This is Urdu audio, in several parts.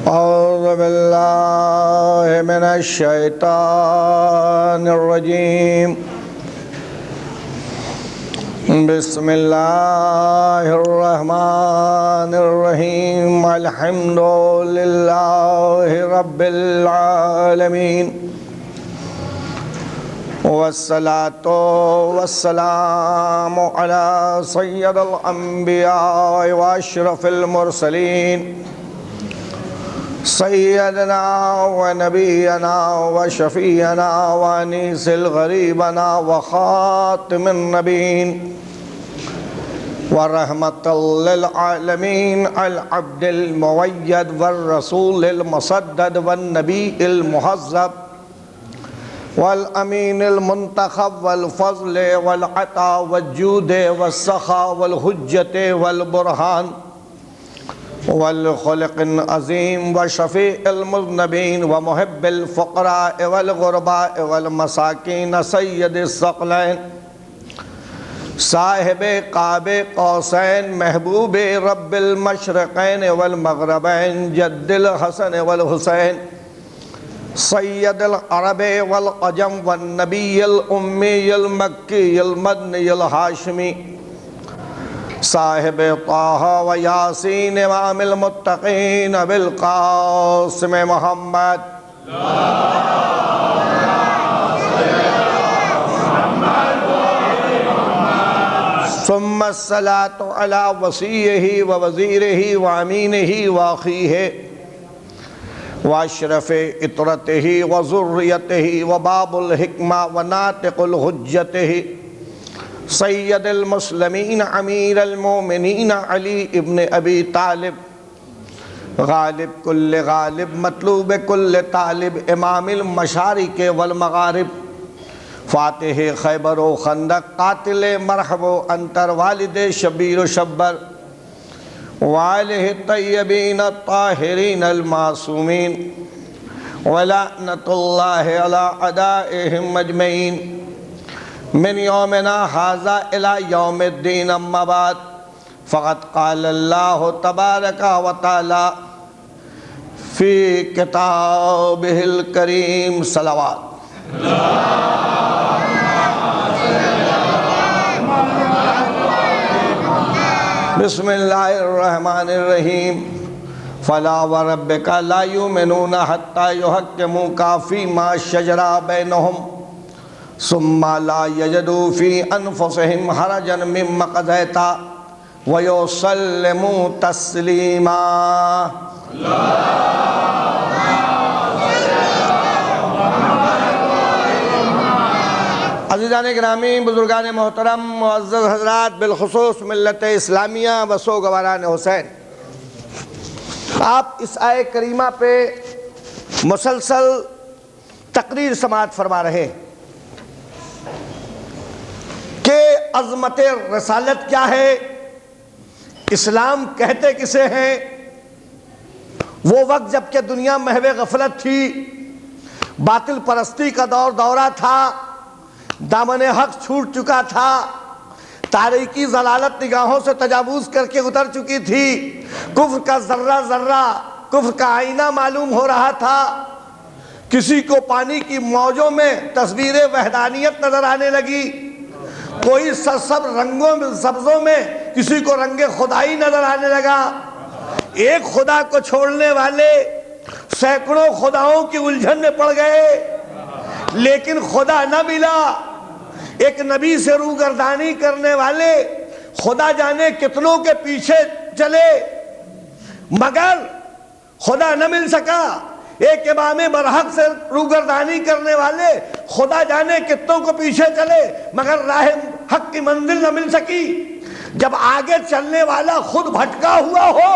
أعوذ بالله من الشيطان الرجيم. بسم الله الرحمن الرحيم. الحمد لله رب العالمين، والصلاة والسلام على سيد الأنبياء وأشرف المرسلين، سيدنا ونبينا وشفيعنا وأنيس الغريبنا وخاتم النبيين ورحمة للعالمين، العبد المؤيد والرسول المصدد والنبي المهذب والأمين المنتخب والفضل والعطاء والجود والسخاء والحجة والبرهان والخلق العظيم وشفيع المذنبين ومحب الفقراء والغرباء والمساكين، سيد الثقلين صاحب قاب قوسين، محبوب رب المشرقين والمغربين، جد الحسن والحسين، سید العرب والعجم والنبی الأمی المکی المدنی الہاشمی، صاحب طه و یاسین امام المتقین بالقاسم محمد، ثم الصلاة على وصیہ و وزیرہ و امینہ و اخیہ واشرف اطرتہ و ذریتہ و باب الحکمہ و ناطق الحجتہ، سید المسلمین امیر المومنین علی ابن ابی طالب، غالب کل غالب مطلوب کل طالب، امام المشارق والمغارب، فاتح خیبر و خندق، قاتل مرحب و انتر، والد شبیر و شبر، وآلہ الطیبین الطاہرین المعصومین، ولعنۃ اللہ علی اعدائہم اجمعین، من یومنا ھذا الی یوم الدین، اما بعد، فقد قال اللہ تبارک و تعالی فی کتابہ الکریم، صلوات بسم اللہ الرحمن الرحیم. فلا وربک لا یؤمنون حتی یحکموک فیما شجر بینہم ثم لا یجدوا فی انفسہم حرجا مما قضیت ویسلموا تسلیما. عزیزان گرامی، بزرگان محترم، معزز حضرات، بالخصوص ملت اسلامیہ و سوگواران حسین، آپ اس آیہ کریمہ پہ مسلسل تقریر سماعت فرما رہے ہیں کہ عظمت رسالت کیا ہے، اسلام کہتے کسے ہیں. وہ وقت جب کہ دنیا محو غفلت تھی، باطل پرستی کا دورہ تھا، دامن حق چھوٹ چکا تھا، تاریکی ضلالت نگاہوں سے تجاوز کر کے اتر چکی تھی، کفر کا ذرہ ذرہ کفر کا آئینہ معلوم ہو رہا تھا، کسی کو پانی کی موجوں میں تصویر وحدانیت نظر آنے لگی، کوئی سرسبز رنگوں میں سبزوں میں کسی کو رنگ خدائی نظر آنے لگا. ایک خدا کو چھوڑنے والے سینکڑوں خداؤں کی الجھن میں پڑ گئے، لیکن خدا نہ ملا. ایک نبی سے روگردانی کرنے والے خدا جانے کتنوں کے پیچھے چلے مگر خدا نہ مل سکا. ایک امام برحق سے روگردانی کرنے والے خدا جانے کتنوں کو پیچھے چلے مگر راہ حق کی منزل نہ مل سکی. جب آگے چلنے والا خود بھٹکا ہوا ہو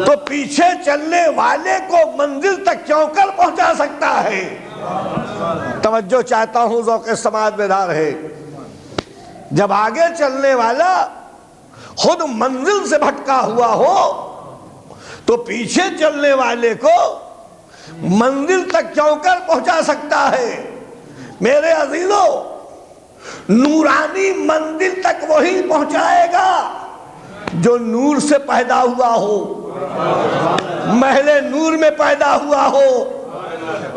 تو پیچھے چلنے والے کو منزل تک کیوں کر پہنچا سکتا ہے. توجہ چاہتا ہوں، ذوق سماعت بیدار ہے. جب آگے چلنے والا خود منزل سے بھٹکا ہوا ہو تو پیچھے چلنے والے کو منزل تک کیوں کر پہنچا سکتا ہے. میرے عزیزو، نورانی منزل تک وہی پہنچائے گا جو نور سے پیدا ہوا ہو. محل نور میں پیدا ہوا ہو،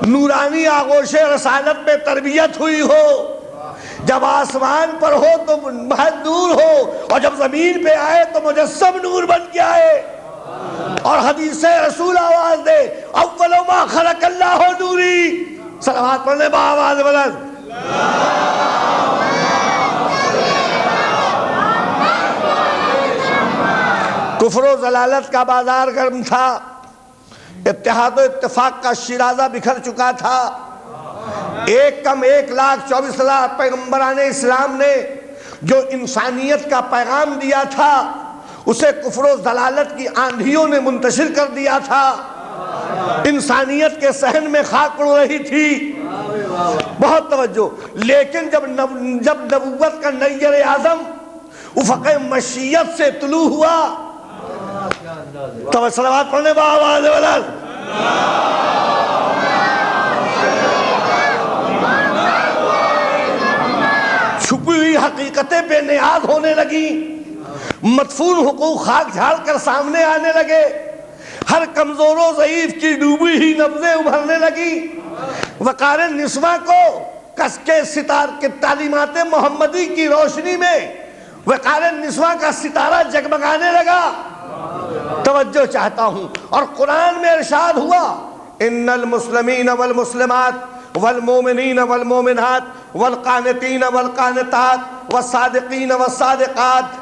نورانی آغوش رسالت میں تربیت ہوئی ہو، جب آسمان پر ہو تو محض نور ہو، اور جب زمین پہ آئے تو مجسم نور بن کے آئے، اور حدیث رسول آواز دے اول ما خلق اللہ نوری، صلوات پڑھنے با آواز بلند۔ کفر و ضلالت کا بازار گرم تھا، اتحاد و اتفاق کا شیرازہ بکھر چکا تھا، 1,24,00,000 پیغمبران اسلام نے جو انسانیت کا پیغام دیا تھا اسے کفر و ضلالت کی آندھیوں نے منتشر کر دیا تھا، انسانیت کے صحن میں خاک اڑ رہی تھی۔ بہت توجہ، لیکن جب نبوت کا نیر اعظم افق مشیت سے طلوع ہوا تو صلوات پڑھنے با آواز بلند۔ چھپی ہوئی حقیقتیں بے نیاز ہونے لگی، مدفون حقوق خاک جھاڑ کر سامنے آنے لگے، ہر کمزور و ضعیف کی ڈوبی ہی نبضیں ابھرنے لگی، وقار نسواں کو کس کے ستار کے تعلیمات محمدی کی روشنی میں وقار نسواں کا ستارہ جگمگانے لگا۔ توجہ چاہتا ہوں، اور قرآن میں ارشاد ہوا ان المسلمین والمسلمات والمومنین والمومنات والقانتین والقانتات والصادقین والصادقات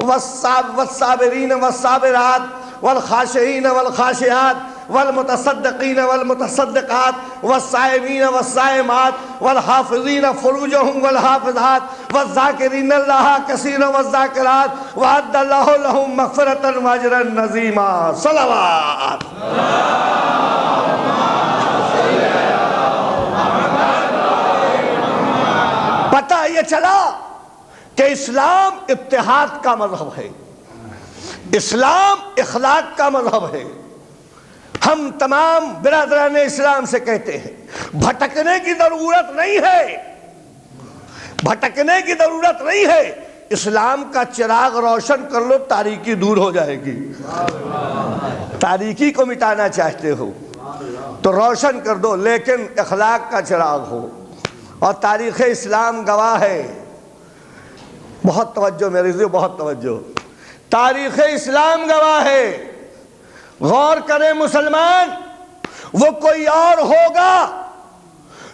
والصابرین والصابرات والخاشعین والخاشعات والمتصدقین والمتصدقات والصائمین والصائمات والحافظین فروجہم والحافظات والذاکرین اللہ کثیرا والذاکرات وعد اللہ لہم مغفرۃ واجرا عظیما۔ صلوات۔ پتہ یہ چلا کہ اسلام اتحاد کا مذہب ہے، اسلام اخلاق کا مذہب ہے۔ ہم تمام برادران اسلام سے کہتے ہیں بھٹکنے کی ضرورت نہیں ہے، بھٹکنے کی ضرورت نہیں ہے، اسلام کا چراغ روشن کر لو تاریکی دور ہو جائے گی۔ تاریکی کو مٹانا چاہتے ہو تو روشن کر دو، لیکن اخلاق کا چراغ ہو، اور تاریخ اسلام گواہ ہے۔ بہت توجہ میرے عزیزو، بہت توجہ، تاریخ اسلام گواہ ہے۔ غور کریں مسلمان، وہ کوئی اور ہوگا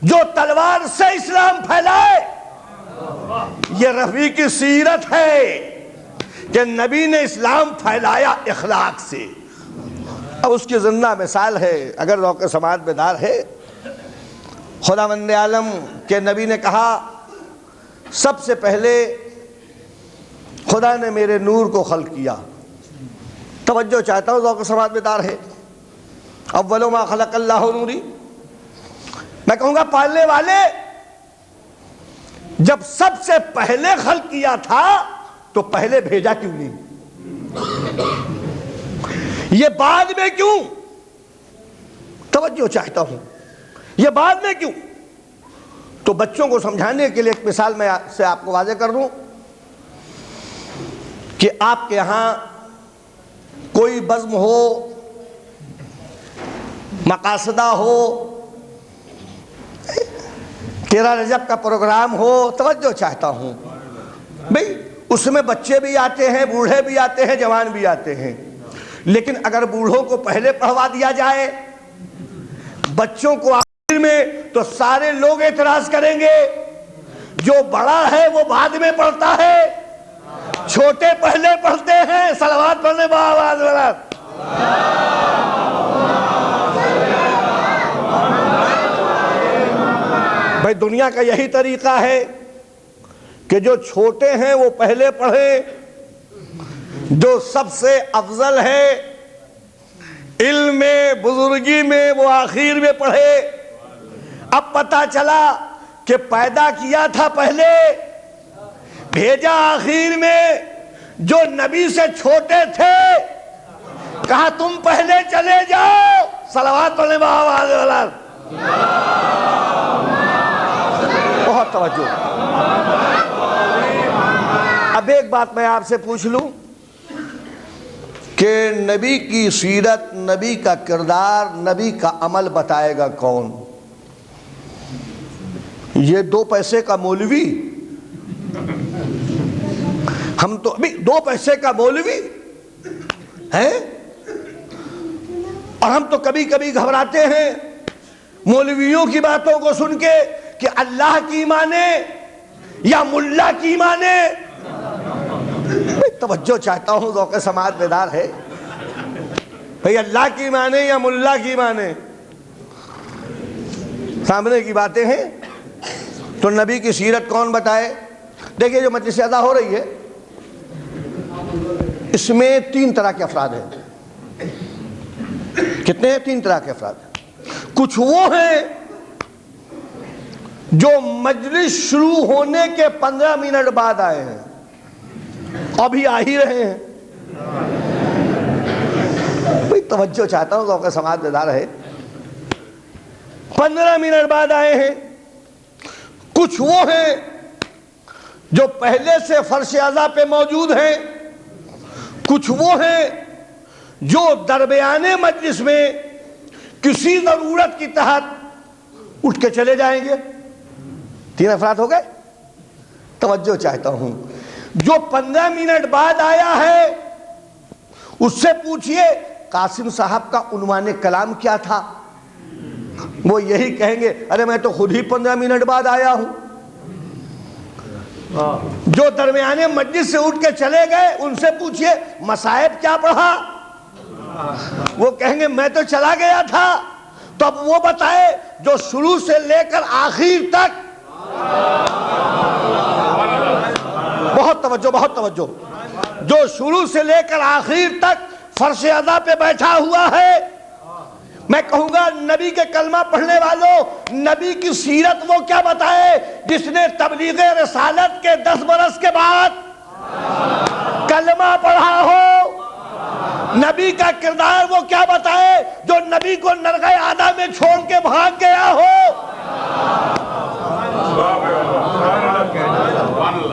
جو تلوار سے اسلام پھیلائے؟ یہ رفیع کی سیرت ہے کہ نبی نے اسلام پھیلایا اخلاق سے۔ اب اس کی زندہ مثال ہے، اگر ذوق سماعت بیدار ہے، خداوند عالم کے نبی نے کہا سب سے پہلے خدا نے میرے نور کو خلق کیا۔ توجہ چاہتا ہوں، ذوق سماعت بیدار ہے۔ اول ما خلق اللہ نوری، میں کہوں گا پالنے والے جب سب سے پہلے خلق کیا تھا تو پہلے بھیجا کیوں نہیں؟ یہ بعد میں کیوں؟ توجہ چاہتا ہوں، یہ بعد میں کیوں؟ تو بچوں کو سمجھانے کے لیے ایک مثال میں سے آپ کو واضح کر دوں کہ آپ کے ہاں کوئی بزم ہو، مقاصدہ ہو، 13 رجب کا پروگرام ہو، توجہ چاہتا ہوں بھئی، اس میں بچے بھی آتے ہیں، بوڑھے بھی آتے ہیں، جوان بھی آتے ہیں، لیکن اگر بوڑھوں کو پہلے پڑھوا دیا جائے، بچوں کو آخر میں، تو سارے لوگ اعتراض کریں گے جو بڑا ہے وہ بعد میں پڑھتا ہے، چھوٹے پہلے پڑھتے ہیں۔ صلوات پڑھنے با آواز بلند۔ بھائی دنیا کا یہی طریقہ ہے کہ جو چھوٹے ہیں وہ پہلے پڑھیں، جو سب سے افضل ہے علم میں، بزرگی میں، وہ آخر میں پڑھے۔ اب پتہ چلا کہ پیدا کیا تھا پہلے، بھیجا آخر میں، جو نبی سے چھوٹے تھے کہا تم پہلے چلے جاؤ۔ صلوات پڑھنے با آواز بلند۔ بہت توجہ۔ اب ایک بات میں آپ سے پوچھ لوں، کہ نبی کی سیرت، نبی کا کردار، نبی کا عمل بتائے گا کون؟ یہ 2 پیسے کا مولوی؟ ہم تو ابھی 2 پیسے کا مولوی ہیں، اور ہم تو کبھی کبھی گھبراتے ہیں مولویوں کی باتوں کو سن کے کہ اللہ کی مانے یا ملا کی مانے۔ توجہ چاہتا ہوں، ذوق سماعت بیدار ہے بھئی، اللہ کی مانے یا ملا کی مانے؟ سامنے کی باتیں ہیں تو نبی کی سیرت کون بتائے؟ دیکھیے جو مجلس ادا ہو رہی ہے اس میں 3 طرح کے افراد ہیں۔ کتنے ہیں؟ 3 طرح کے افراد ہیں۔ کچھ وہ ہیں جو مجلس شروع ہونے کے 15 منٹ بعد آئے ہیں، ابھی آ ہی رہے ہیں۔ بھئی توجہ چاہتا ہوں، ذوق سماعت بیدار ہے، 15 منٹ بعد آئے ہیں۔ کچھ وہ ہیں جو پہلے سے فرش اعلیٰ پہ موجود ہیں، کچھ وہ ہیں جو درمیانے مجلس میں کسی ضرورت کی تحت اٹھ کے چلے جائیں گے۔ 3 افراد ہو گئے۔ توجہ چاہتا ہوں، جو 15 منٹ بعد آیا ہے اس سے پوچھئے قاسم صاحب کا عنوان کلام کیا تھا، وہ یہی کہیں گے ارے میں تو خود ہی 15 منٹ بعد آیا ہوں۔ جو درمیانے مجلس سے اٹھ کے چلے گئے ان سے پوچھئے مصائب کیا پڑھا، وہ کہیں گے میں تو چلا گیا تھا۔ تو اب وہ بتائے جو شروع سے لے کر آخر تک، بہت توجہ بہت توجہ، جو شروع سے لے کر آخر تک فرش اعلیٰ پہ بیٹھا ہوا ہے، میں کہوں گا نبی کے کلمہ پڑھنے والوں، نبی کی سیرت وہ کیا بتائے جس نے تبلیغ رسالت کے 10 برس کے بعد کلمہ پڑھا ہو؟ نبی کا کردار وہ کیا بتائے جو نبی کو نرغہ آدھا میں چھوڑ کے بھاگ گیا ہو؟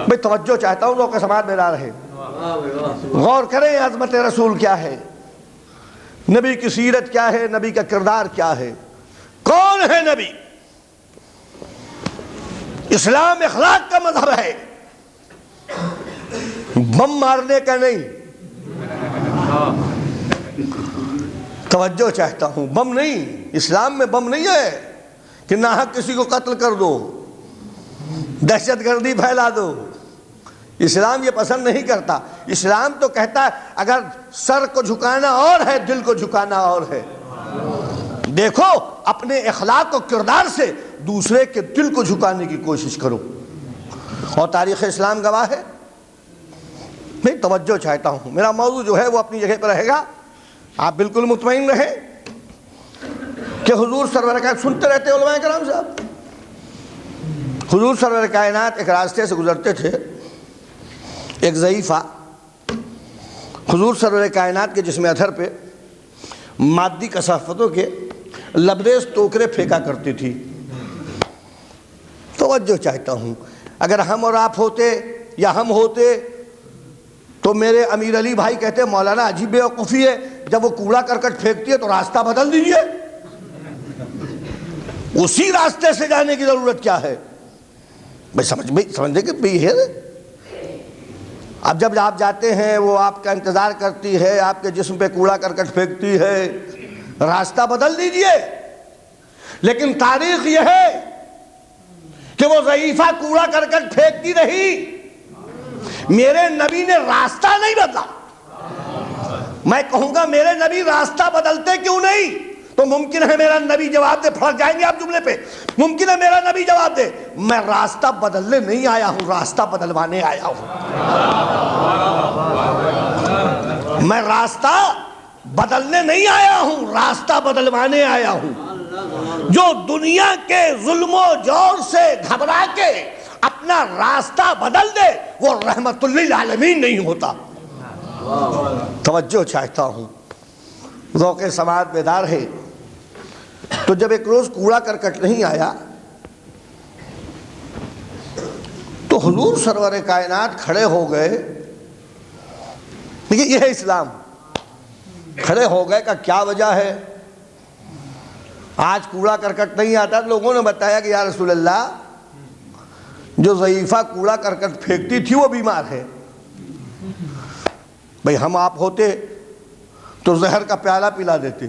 میں توجہ چاہتا ہوں، ذوق سماعت بیدار ہے، غور کریں عظمت رسول کیا ہے، نبی کی سیرت کیا ہے، نبی کا کردار کیا ہے، کون ہے نبی؟ اسلام اخلاق کا مذہب ہے، بم مارنے کا نہیں۔ توجہ چاہتا ہوں، بم نہیں، اسلام میں بم نہیں ہے کہ ناحق کسی کو قتل کر دو، دہشت گردی پھیلا دو۔ اسلام یہ پسند نہیں کرتا۔ اسلام تو کہتا ہے اگر سر کو جھکانا اور ہے، دل کو جھکانا اور ہے۔ دیکھو اپنے اخلاق و کردار سے دوسرے کے دل کو جھکانے کی کوشش کرو، اور تاریخ اسلام گواہ ہے۔ میں توجہ چاہتا ہوں، میرا موضوع جو ہے وہ اپنی جگہ پر رہے گا، آپ بالکل مطمئن رہیں کہ حضور سرور کائنات سنتے رہتے علماء کرام صاحب، حضور سرور کائنات ایک راستے سے گزرتے تھے، ایک ضعیفہ حضور سرور کائنات کے جسم اطہر پہ مادی کثافتوں کے لبریز ٹوکرے پھینکا کرتی تھی۔ توجہ چاہتا ہوں، اگر ہم اور آپ ہوتے یا ہم ہوتے تو میرے امیر علی بھائی کہتے مولانا عجیب بیوقوفی ہے، جب وہ کوڑا کرکٹ پھینکتی ہے تو راستہ بدل دیجئے، اسی راستے سے جانے کی ضرورت کیا ہے؟ سمجھنے کہ بھی ہے۔ اب جب آپ جاتے ہیں وہ آپ کا انتظار کرتی ہے، آپ کے جسم پہ کوڑا کرکٹ پھینکتی ہے، راستہ بدل دیجئے۔ لیکن تاریخ یہ ہے کہ وہ ضعیفہ کوڑا کرکٹ پھینکتی رہی، میرے نبی نے راستہ نہیں بدلا۔ میں کہوں گا میرے نبی راستہ بدلتے کیوں نہیں؟ تو ممکن ہے میرا نبی جواب دے، پھنس جائیں گے آپ جملے پہ، ممکن ہے میرا نبی جواب دے میں راستہ بدلنے نہیں آیا ہوں، راستہ بدلوانے آیا ہوں۔ میں راستہ بدلنے نہیں آیا ہوں، راستہ بدلوانے آیا ہوں۔ جو دنیا کے ظلم و جور سے گھبرا کے اپنا راستہ بدل دے وہ رحمت للعالمین نہیں ہوتا۔ توجہ چاہتا ہوں، ذوق سماعت بیدار ہے۔ تو جب ایک روز کوڑا کرکٹ نہیں آیا تو حضور سرور کائنات کھڑے ہو گئے۔ دیکھیے یہ ہے اسلام، کھڑے ہو گئے کہ کیا وجہ ہے؟ آج کوڑا کرکٹ نہیں آتا۔ لوگوں نے بتایا کہ یا رسول اللہ، جو ضعیفہ کوڑا کرکٹ پھینکتی تھی وہ بیمار ہے۔ بھئی ہم آپ ہوتے تو زہر کا پیالہ پلا دیتے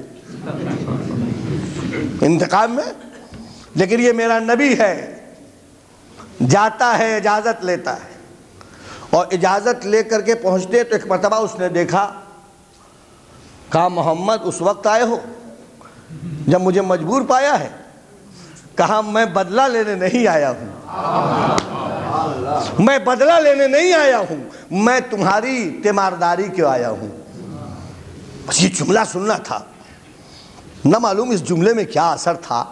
انتقام میں، لیکن یہ میرا نبی ہے، جاتا ہے اجازت لیتا ہے، اور اجازت لے کر کے پہنچتے تو ایک مرتبہ اس نے دیکھا، کہا محمد اس وقت آئے ہو جب مجھے مجبور پایا ہے؟ کہا میں بدلہ لینے نہیں آیا ہوں، میں بدلہ لینے نہیں آیا ہوں، میں تمہاری تیمارداری کے آیا ہوں۔ بس یہ جملہ سننا تھا، نہ معلوم اس جملے میں کیا اثر تھا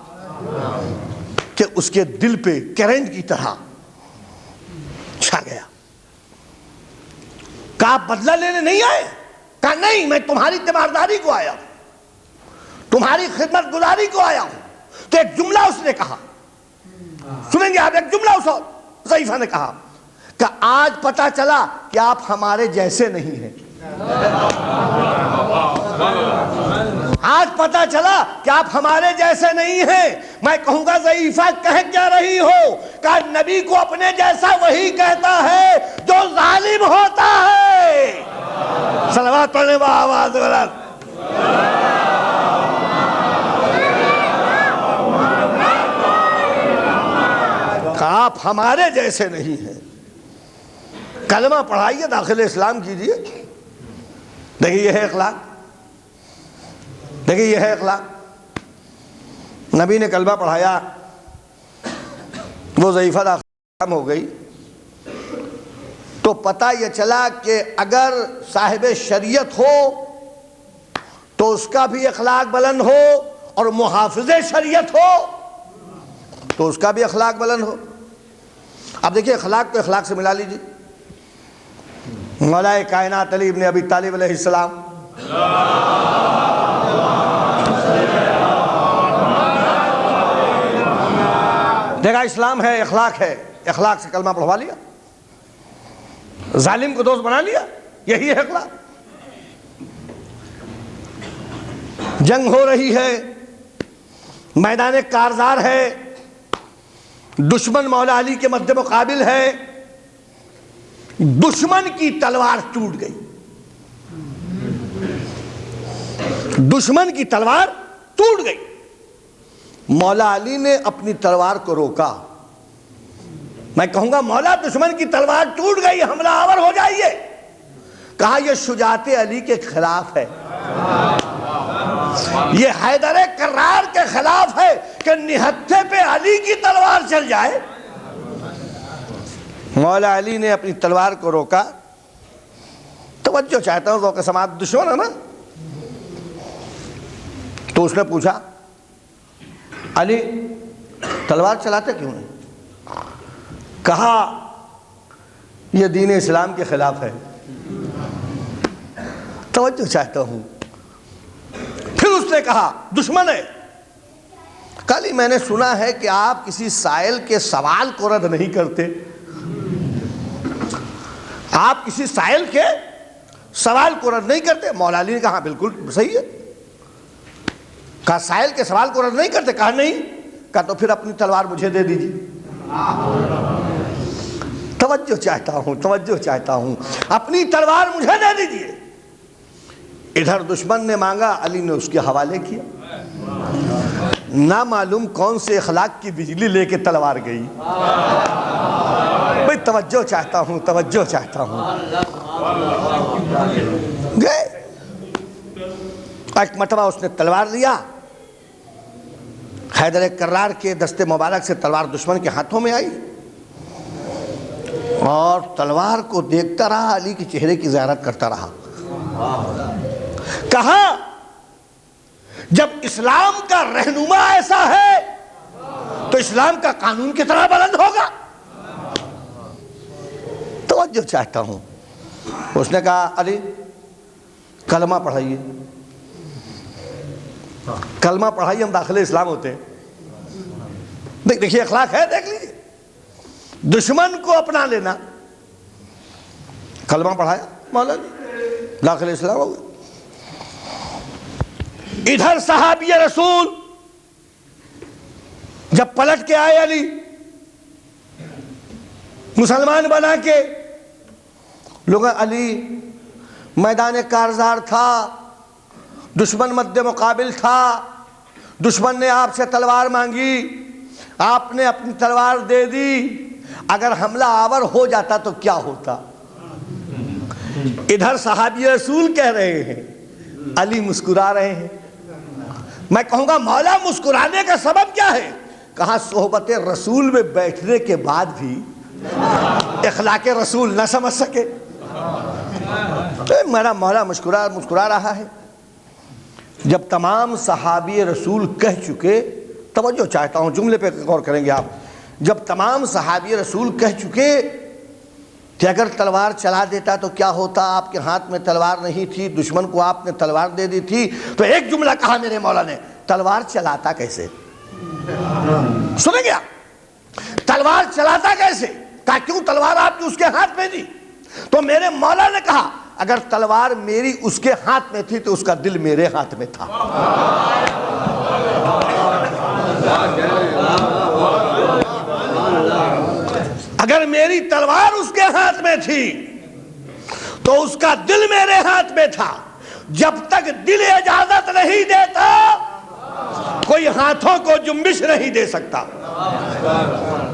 کہ اس کے دل پہ کرنٹ کی طرح چھا گیا۔ کہا بدلہ لینے نہیں آئے؟ کہا نہیں، میں تمہاری تیمارداری کو آیا ہوں، تمہاری خدمت گزاری کو آیا ہوں۔ تو ایک جملہ اس نے کہا، سنیں گے آپ، ایک جملہ اس ضعیفہ نے کہا کہ آج پتا چلا کہ آپ ہمارے جیسے نہیں ہیں، آج پتا چلا کہ آپ ہمارے جیسے نہیں ہیں۔ میں کہوں گا ضعیفہ کہہ کیا رہی ہو؟ کہ نبی کو اپنے جیسا وہی کہتا ہے جو ظالم ہوتا ہے۔ صلوات پڑھنے با آواز بلند۔ کہ آپ ہمارے جیسے نہیں ہیں۔ کلمہ پڑھائیے، داخل اسلام کیجئے۔ دیکھیے یہ ہے اخلاق، دیکھیے یہ ہے اخلاق۔ نبی نے کلمہ پڑھایا، وہ ضعیفہ داخل ہو گئی، تو پتہ یہ چلا کہ اگر صاحب شریعت ہو تو اس کا بھی اخلاق بلند ہو، اور محافظ شریعت ہو تو اس کا بھی اخلاق بلند ہو۔ اب دیکھیے اخلاق کو اخلاق سے ملا لیجیے۔ مولا کائنات علی ابن ابی طالب علیہ السلام، دیکھا اسلام ہے، اخلاق ہے، اخلاق سے کلمہ پڑھوا لیا، ظالم کو دوست بنا لیا، یہی ہے اخلاق۔ جنگ ہو رہی ہے، میدان کارزار ہے، دشمن مولا علی کے مد مقابل ہے، دشمن کی تلوار ٹوٹ گئی، دشمن کی تلوار ٹوٹ گئی۔ مولا علی نے اپنی تلوار کو روکا۔ میں کہوں گا مولا دشمن کی تلوار ٹوٹ گئی، حملہ آور ہو جائیے۔ کہا یہ شجاعت علی کے خلاف ہے، یہ حیدر کرار کے خلاف ہے کہ نہتھے پہ علی کی تلوار چل جائے۔ مولا علی نے اپنی تلوار کو روکا۔ توجہ چاہتا ہوں، ذوق سماعت دشمن ہے نا، تو اس نے پوچھا علی تلوار چلاتے کیوں نہیں؟ کہا یہ دین اسلام کے خلاف ہے۔ توجہ چاہتا ہوں۔ پھر اس نے کہا دشمن ہے، کل میں نے سنا ہے کہ آپ کسی سائل کے سوال کو رد نہیں کرتے، آپ کسی سائل کے سوال کو رد نہیں کرتے۔ مولا علی نے کہا بالکل صحیح ہے۔ کہا سائل کے سوال کو رد نہیں کرتے؟ کہا نہیں۔ کہا تو پھر اپنی تلوار مجھے دے دیجیے۔ توجہ چاہتا ہوں، توجہ چاہتا ہوں، اپنی تلوار مجھے دے دیجیے۔ ادھر دشمن نے مانگا، علی نے اس کے حوالے کیا۔ نہ معلوم کون سے اخلاق کی بجلی لے کے تلوار گئی۔ بھئی توجہ چاہتا ہوں، توجہ چاہتا ہوں۔ گئے، ایک مرتبہ اس نے تلوار لیا، حیدر کرار کے دست مبارک سے تلوار دشمن کے ہاتھوں میں آئی، اور تلوار کو دیکھتا رہا، علی کے چہرے کی زیارت کرتا رہا۔ کہا جب اسلام کا رہنما ایسا ہے تو اسلام کا قانون کتنا بلند ہوگا۔ توجہ چاہتا ہوں۔ اس نے کہا علی کلمہ پڑھائیے، کلمہ پڑھائیے، ہم داخل اسلام ہوتے ہیں۔ دیکھیے اخلاق ہے، دیکھ لیجیے، دشمن کو اپنا لینا۔ کلمہ پڑھایا مولا جی، داخل اسلام ہو گئے۔ ادھر صحابی رسول جب پلٹ کے آئے علی مسلمان بنا کے، لوگ علی میدان کارزار تھا، دشمن مد مقابل تھا، دشمن نے آپ سے تلوار مانگی، آپ نے اپنی تلوار دے دی، اگر حملہ آور ہو جاتا تو کیا ہوتا؟ ادھر صحابی رسول کہہ رہے ہیں، علی مسکرا رہے ہیں۔ میں کہوں گا مولا مسکرانے کا سبب کیا ہے؟ کہا صحبت رسول میں بیٹھنے کے بعد بھی اخلاق رسول نہ سمجھ سکے، میرا مولا مسکرا رہا ہے۔ جب تمام صحابی رسول کہہ چکے، توجہ چاہتا ہوں جملے پہ غور کریں گے آپ، جب تمام صحابی رسول کہہ چکے کہ اگر تلوار چلا دیتا تو کیا ہوتا، آپ کے ہاتھ میں تلوار نہیں تھی، دشمن کو آپ نے تلوار دے دی تھی، تو ایک جملہ کہا میرے مولا نے، تلوار چلاتا کیسے؟ سنیں گے آپ، تلوار چلاتا کیسے؟ کہا کیوں تلوار آپ نے اس کے ہاتھ میں دی؟ تو میرے مولا نے کہا اگر تلوار میری اس کے ہاتھ میں تھی تو اس کا دل میرے ہاتھ میں تھا۔ اگر میری تلوار اس کے ہاتھ میں تھی تو اس کا دل میرے ہاتھ میں تھا۔ جب تک دل اجازت نہیں دیتا کوئی ہاتھوں کو جنبش نہیں دے سکتا۔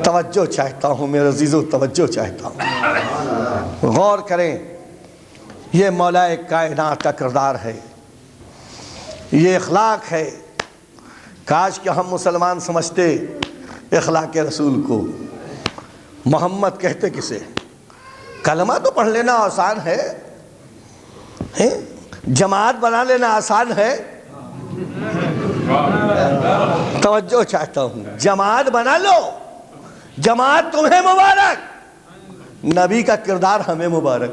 توجہ چاہتا ہوں میرے عزیزو، توجہ چاہتا ہوں، غور کریں، یہ مولا کائنات کا کردار ہے، یہ اخلاق ہے۔ کاش کہ ہم مسلمان سمجھتے اخلاق رسول کو۔ محمد کہتے کسے؟ کلمہ تو پڑھ لینا آسان ہے، جماعت بنا لینا آسان ہے۔ توجہ چاہتا ہوں، جماعت بنا لو، جماعت تمہیں مبارک، نبی کا کردار ہمیں مبارک۔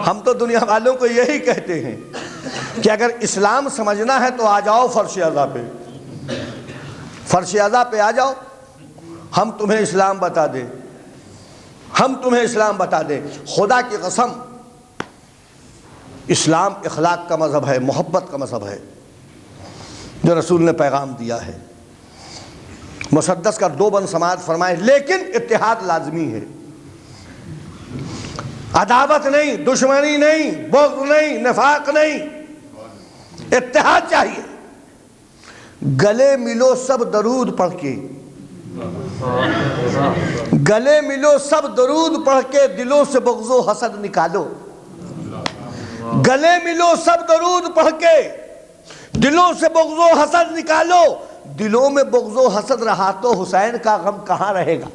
ہم تو دنیا والوں کو یہی کہتے ہیں کہ اگر اسلام سمجھنا ہے تو آ جاؤ فرش اعضاء پہ، فرش اعضاء پہ آ جاؤ، ہم تمہیں اسلام بتا دیں، ہم تمہیں اسلام بتا دیں۔ خدا کی قسم اسلام اخلاق کا مذہب ہے، محبت کا مذہب ہے جو رسول نے پیغام دیا ہے۔ مسدس کا دو بند سماعت فرمائے، لیکن اتحاد لازمی ہے، عداوت نہیں، دشمنی نہیں، بغض نہیں، نفاق نہیں، اتحاد چاہیے۔ گلے ملو سب درود پڑھ کے، گلے ملو سب درود پڑھ کے دلوں سے بغض و حسد نکالو، گلے ملو سب درود پڑھ کے دلوں سے بغض و حسد نکالو۔ دلوں میں بغض و حسد رہا تو حسین کا غم کہاں رہے گا؟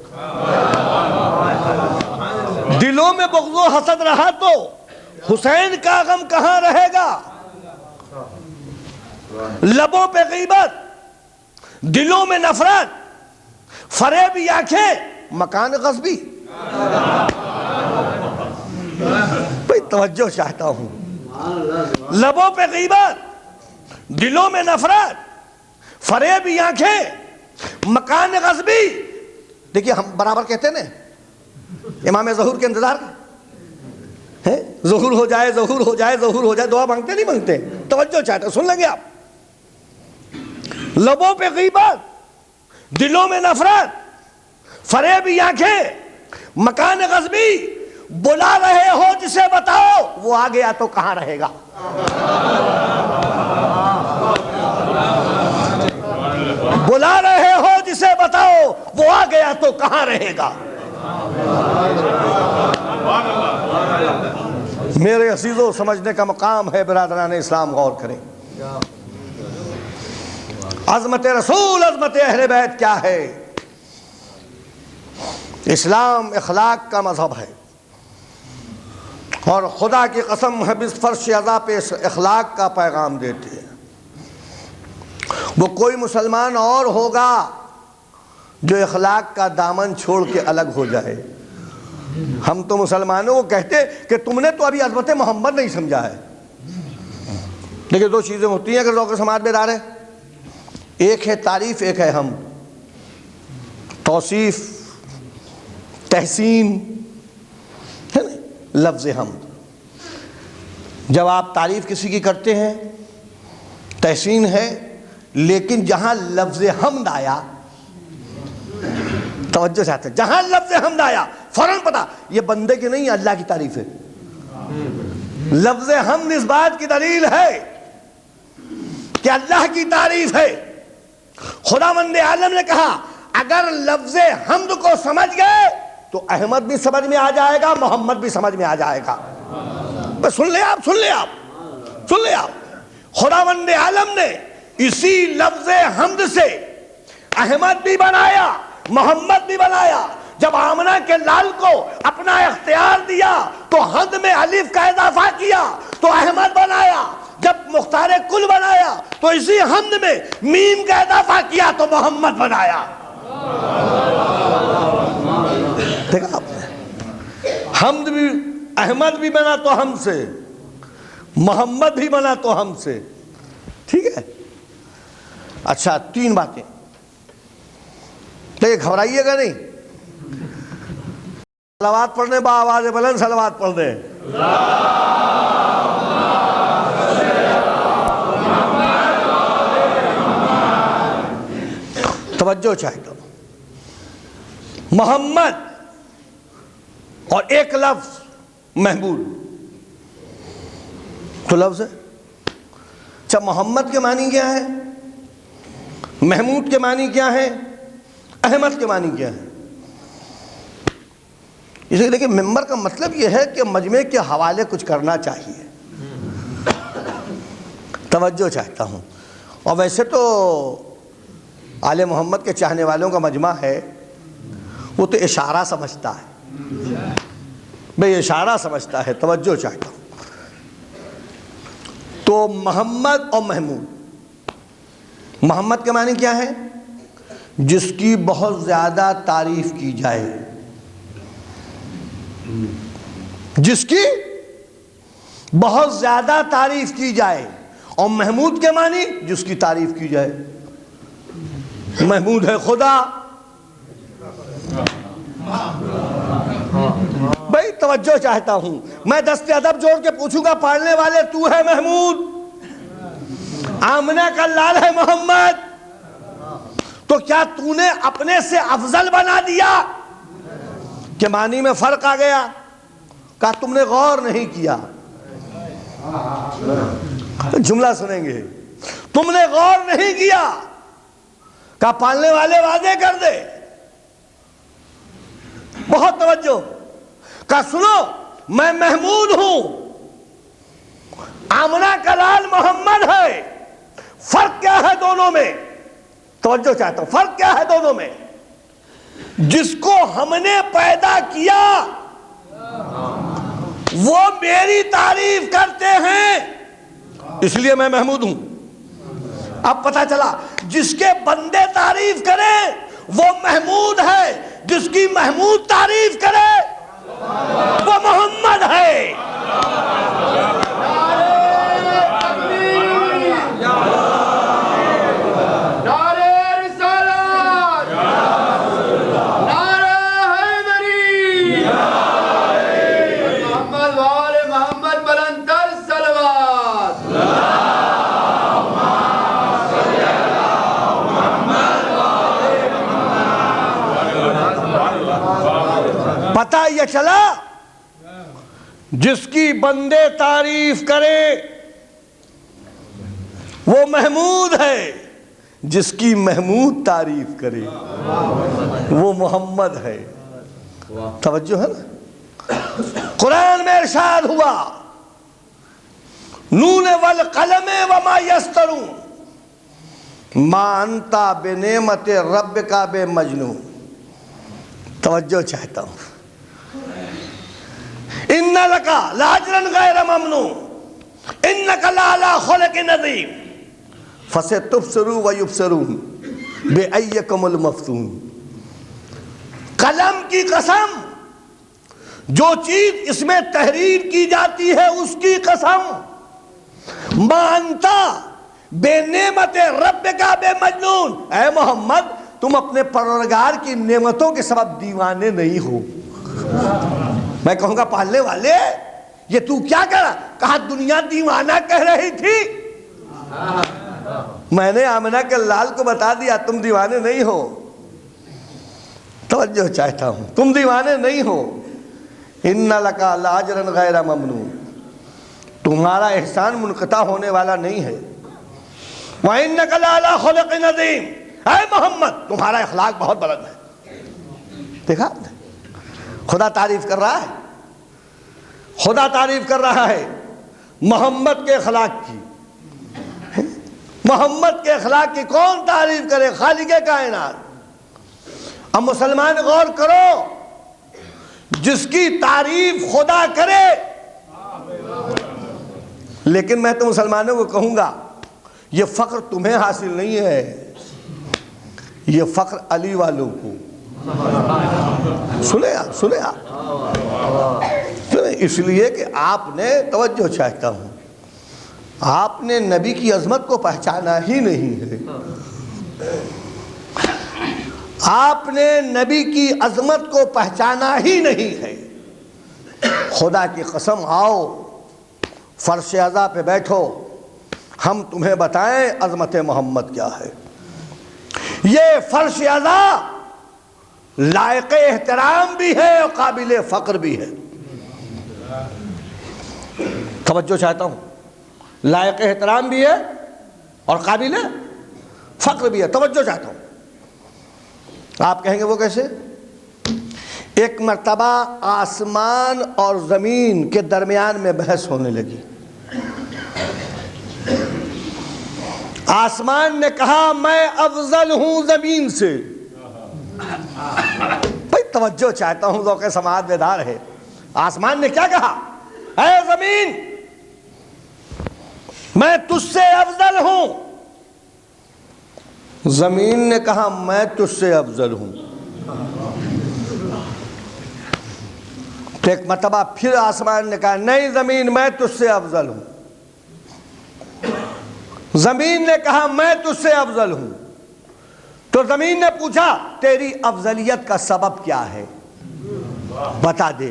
دلوں میں بغض و حسد رہا تو حسین کا غم کہاں رہے گا؟ لبوں پہ غیبت، دلوں میں نفرت، فریبی آنکھیں، مکان غصبی۔ بھئی توجہ چاہتا ہوں، لبوں پہ غیبت، دلوں میں نفرت، فریبی آنکھیں، مکان غصبی۔ دیکھیے ہم برابر کہتے ہیں نا امام ظہور کے انتظار ہے، ظہور ہو جائے، ظہور ہو جائے، ظہور ہو جائے، دعا مانگتے نہیں مانگتے؟ توجہ چاہتا، سن لیں گے آپ۔ لبوں پہ غیبت، دلوں میں نفرت، فریبی آنکھیں، مکان غصبی۔ بلا رہے ہو جسے بتاؤ وہ آ گیا تو کہاں رہے گا؟ بلا رہے ہو جسے بتاؤ وہ آ گیا تو کہاں رہے گا؟ میرے عزیزوں، سمجھنے کا مقام ہے برادران اسلام، غور کریں۔ عظمت رسول، عظمت اہل بیت کیا ہے؟ اسلام اخلاق کا مذہب ہے، اور خدا کی قسم ہم اس فرش اعضاء پہ اخلاق کا پیغام دیتے ہیں۔ وہ کوئی مسلمان اور ہوگا جو اخلاق کا دامن چھوڑ کے الگ ہو جائے۔ ہم تو مسلمانوں کو کہتے کہ تم نے تو ابھی عظمت محمد نہیں سمجھا ہے۔ لیکن دو چیزیں ہوتی ہیں اگر ذوق سماعت بیدار ہے، ایک ہے تعریف، ایک ہے حمد۔ توصیف، تحسین ہے نا، لفظ حمد۔ جب آپ تعریف کسی کی کرتے ہیں تحسین ہے، لیکن جہاں لفظ حمد آیا، توجہ چاہتے ہیں، جہاں لفظ حمد آیا فوراً پتا یہ بندے کی نہیں، اللہ کی تعریف ہے۔ لفظ حمد اس بات کی دلیل ہے کہ اللہ کی تعریف ہے۔ خداوند عالم نے کہا اگر لفظ حمد کو سمجھ گئے تو احمد بھی سمجھ میں آ جائے گا، محمد بھی سمجھ میں آ جائے گا۔ بس سن لیں آپ، خداوند عالم نے اسی لفظ حمد سے احمد بھی بنایا، محمد بھی بنایا۔ جب آمنہ کے لال کو اپنا اختیار دیا تو حمد میں الف کا اضافہ کیا تو احمد بنایا، جب مختار کل بنایا تو اسی حمد میں میم کا اضافہ کیا تو محمد بنایا۔ دیکھا آپ نے، حمد بھی، احمد بھی بنا تو ہم سے، محمد بھی بنا تو ہم سے، ٹھیک ہے۔ اچھا، 3 باتیں، تو یہ گھبرائیے گا نہیں، صلوات پڑھنے با آواز بلند صلوات پڑھ دیں۔ توجہ چاہتا ہوں، محمد اور ایک لفظ محمود تو لفظ ہے۔ اچھا، محمد کے معنی کیا ہے، محمود کے معنی کیا ہے، احمد کے معنی کیا ہے؟ اس لیے دیکھیں، ممبر کا مطلب یہ ہے کہ مجمع کے حوالے کچھ کرنا چاہیے۔ توجہ چاہتا ہوں، اور ویسے تو آل محمد کے چاہنے والوں کا مجمع ہے، وہ تو اشارہ سمجھتا ہے، بھئی اشارہ سمجھتا ہے۔ توجہ چاہتا ہوں، تو محمد اور محمود، محمد کے معنی کیا ہے؟ جس کی بہت زیادہ تعریف کی جائے، جس کی بہت زیادہ تعریف کی جائے، اور محمود کے معنی جس کی تعریف کی جائے۔ محمود ہے خدا، بھائی توجہ چاہتا ہوں، میں دست ادب جوڑ کے پوچھوں گا، پڑھنے والے تو ہے محمود، آمنہ کا لال ہے محمد، تو کیا تو نے اپنے سے افضل بنا دیا کہ معنی میں فرق آ گیا؟ کہا تم نے غور نہیں کیا، جملہ سنیں گے، تم نے غور نہیں کیا، کہا پالنے والے واضح کر دے، بہت توجہ، کہا سنو میں محمود ہوں، آمنہ کا لال محمد ہے، فرق کیا ہے دونوں میں؟ توجہ چاہتا ہوں، فرق کیا ہے دونوں میں؟ جس کو ہم نے پیدا کیا وہ میری تعریف کرتے ہیں، اس لیے میں محمود ہوں۔ اب پتہ چلا جس کے بندے تعریف کریں وہ محمود ہے، جس کی محمود تعریف کرے وہ محمد ہے۔ پتہ یہ چلا جس کی بندے تعریف کرے وہ محمود ہے، جس کی محمود تعریف کرے وہ محمد ہے۔ توجہ ہے نا؟ قرآن میں ارشاد ہوا نون والقلم وما یسطرون ما انت بنعمت ربک بمجنون۔ توجہ چاہتا ہوں، ان لک لاجرا غیر ممنون انک لعلی خلق عظیم فستبصر ویبصرون بأیکم المفتون۔ قلم کی قسم، جو چیز اس میں تحریر کی جاتی ہے اس کی قسم، ما انت بے نعمت ربک بمجنون، اے محمد تم اپنے پروردگار کی نعمتوں کے سبب دیوانے نہیں ہو۔ میں کہوں گا پالنے والے یہ تو کیا کرا؟ کہا دنیا دیوانہ کہہ رہی تھی، میں نے آمنہ کے لال کو بتا دیا تم دیوانے نہیں ہو. توجہ چاہتا ہوں, تم دیوانے نہیں ہو. ان لکا لاجرا غیر ممنون, تمہارا احسان منقطع ہونے والا نہیں ہے. وَإِنَّكَ لَعَلَىٰ خُلُقٍ عَظِيمٍ, اے محمد تمہارا اخلاق بہت بلند ہے. دیکھا خدا تعریف کر رہا ہے, خدا تعریف کر رہا ہے محمد کے اخلاق کی. محمد کے اخلاق کی کون تعریف کرے؟ خالق کائنات. اب مسلمان غور کرو, جس کی تعریف خدا کرے. لیکن میں تو مسلمانوں کو کہوں گا یہ فخر تمہیں حاصل نہیں ہے, یہ فخر علی والوں کو. سنیں آپ اس لیے کہ آپ نے, توجہ چاہتا ہوں, آپ نے نبی کی عظمت کو پہچانا ہی نہیں ہے. آپ نے نبی کی عظمت کو پہچانا ہی نہیں ہے. خدا کی قسم, آؤ فرش عزا پہ بیٹھو, ہم تمہیں بتائیں عظمت محمد کیا ہے. یہ فرش عزا لائق احترام بھی ہے اور قابل فخر بھی ہے. توجہ چاہتا ہوں, لائق احترام بھی ہے اور قابل فخر بھی ہے. توجہ چاہتا ہوں. آپ کہیں گے وہ کیسے؟ ایک مرتبہ آسمان اور زمین کے درمیان میں بحث ہونے لگی. آسمان نے کہا میں افضل ہوں زمین سے. بھائی توجہ چاہتا ہوں, ذوق سماعت بیدار ہے. آسمان نے کیا کہا؟ اے زمین میں تجھ سے افضل ہوں. زمین نے کہا میں تجھ سے افضل ہوں. تو ایک مرتبہ پھر آسمان نے کہا نہیں زمین میں تجھ سے افضل ہوں. زمین نے کہا میں تجھ سے افضل ہوں. تو زمین نے پوچھا تیری افضلیت کا سبب کیا ہے, بتا دے.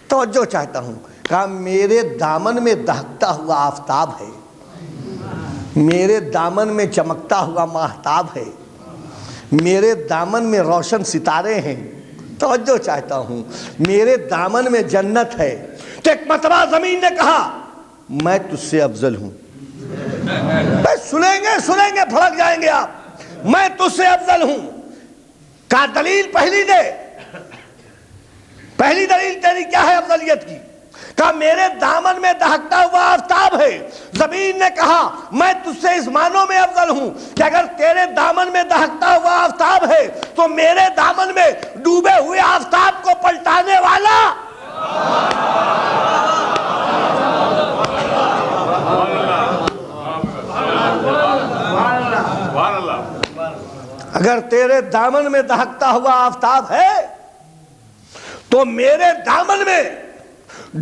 توجہ چاہتا ہوں, کہا میرے دامن میں دہکتا ہوا آفتاب ہے, میرے دامن میں چمکتا ہوا ماہتاب ہے, میرے دامن میں روشن ستارے ہیں. توجہ چاہتا ہوں, میرے دامن میں جنت ہے. تو ایک مرتبہ زمین نے کہا میں تجھ سے افضل ہوں. سنیں گے بھڑک جائیں گے آپ. میں تجھ سے افضل ہوں. کہا دلیل پہلی دے, پہلی دلیل تیری کیا ہے افضلیت کی؟ کہا میرے دامن میں دہکتا ہوا آفتاب ہے. زمین نے کہا میں تجھ سے اس معنوں میں افضل ہوں کہ اگر تیرے دامن میں دہکتا ہوا آفتاب ہے تو میرے دامن میں ڈوبے ہوئے آفتاب کو پلٹانے والا اگر تیرے دامن میں دہکتا ہوا آفتاب ہے تو میرے دامن میں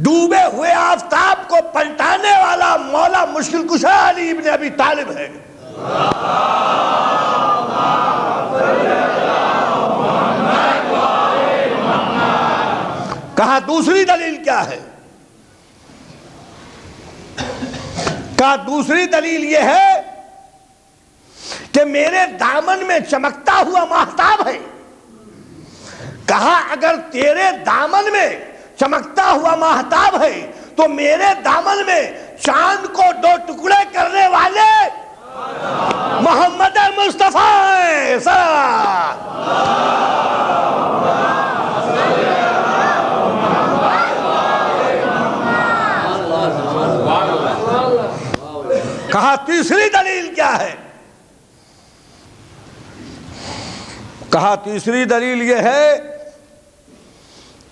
ڈوبے ہوئے آفتاب کو پلٹانے والا مولا مشکل کشا علی ابن ابی طالب ہے. کہا دوسری دلیل کیا ہے؟ کہا دوسری دلیل یہ ہے کہ میرے دامن میں چمکتا ہوا ماہتاب ہے. کہا اگر تیرے دامن میں چمکتا ہوا ماہتاب ہے تو میرے دامن میں چاند کو دو ٹکڑے کرنے والے محمد مصطفیٰ ہیں. کہا تیسری دلیل کیا ہے؟ کہا تیسری دلیل یہ ہے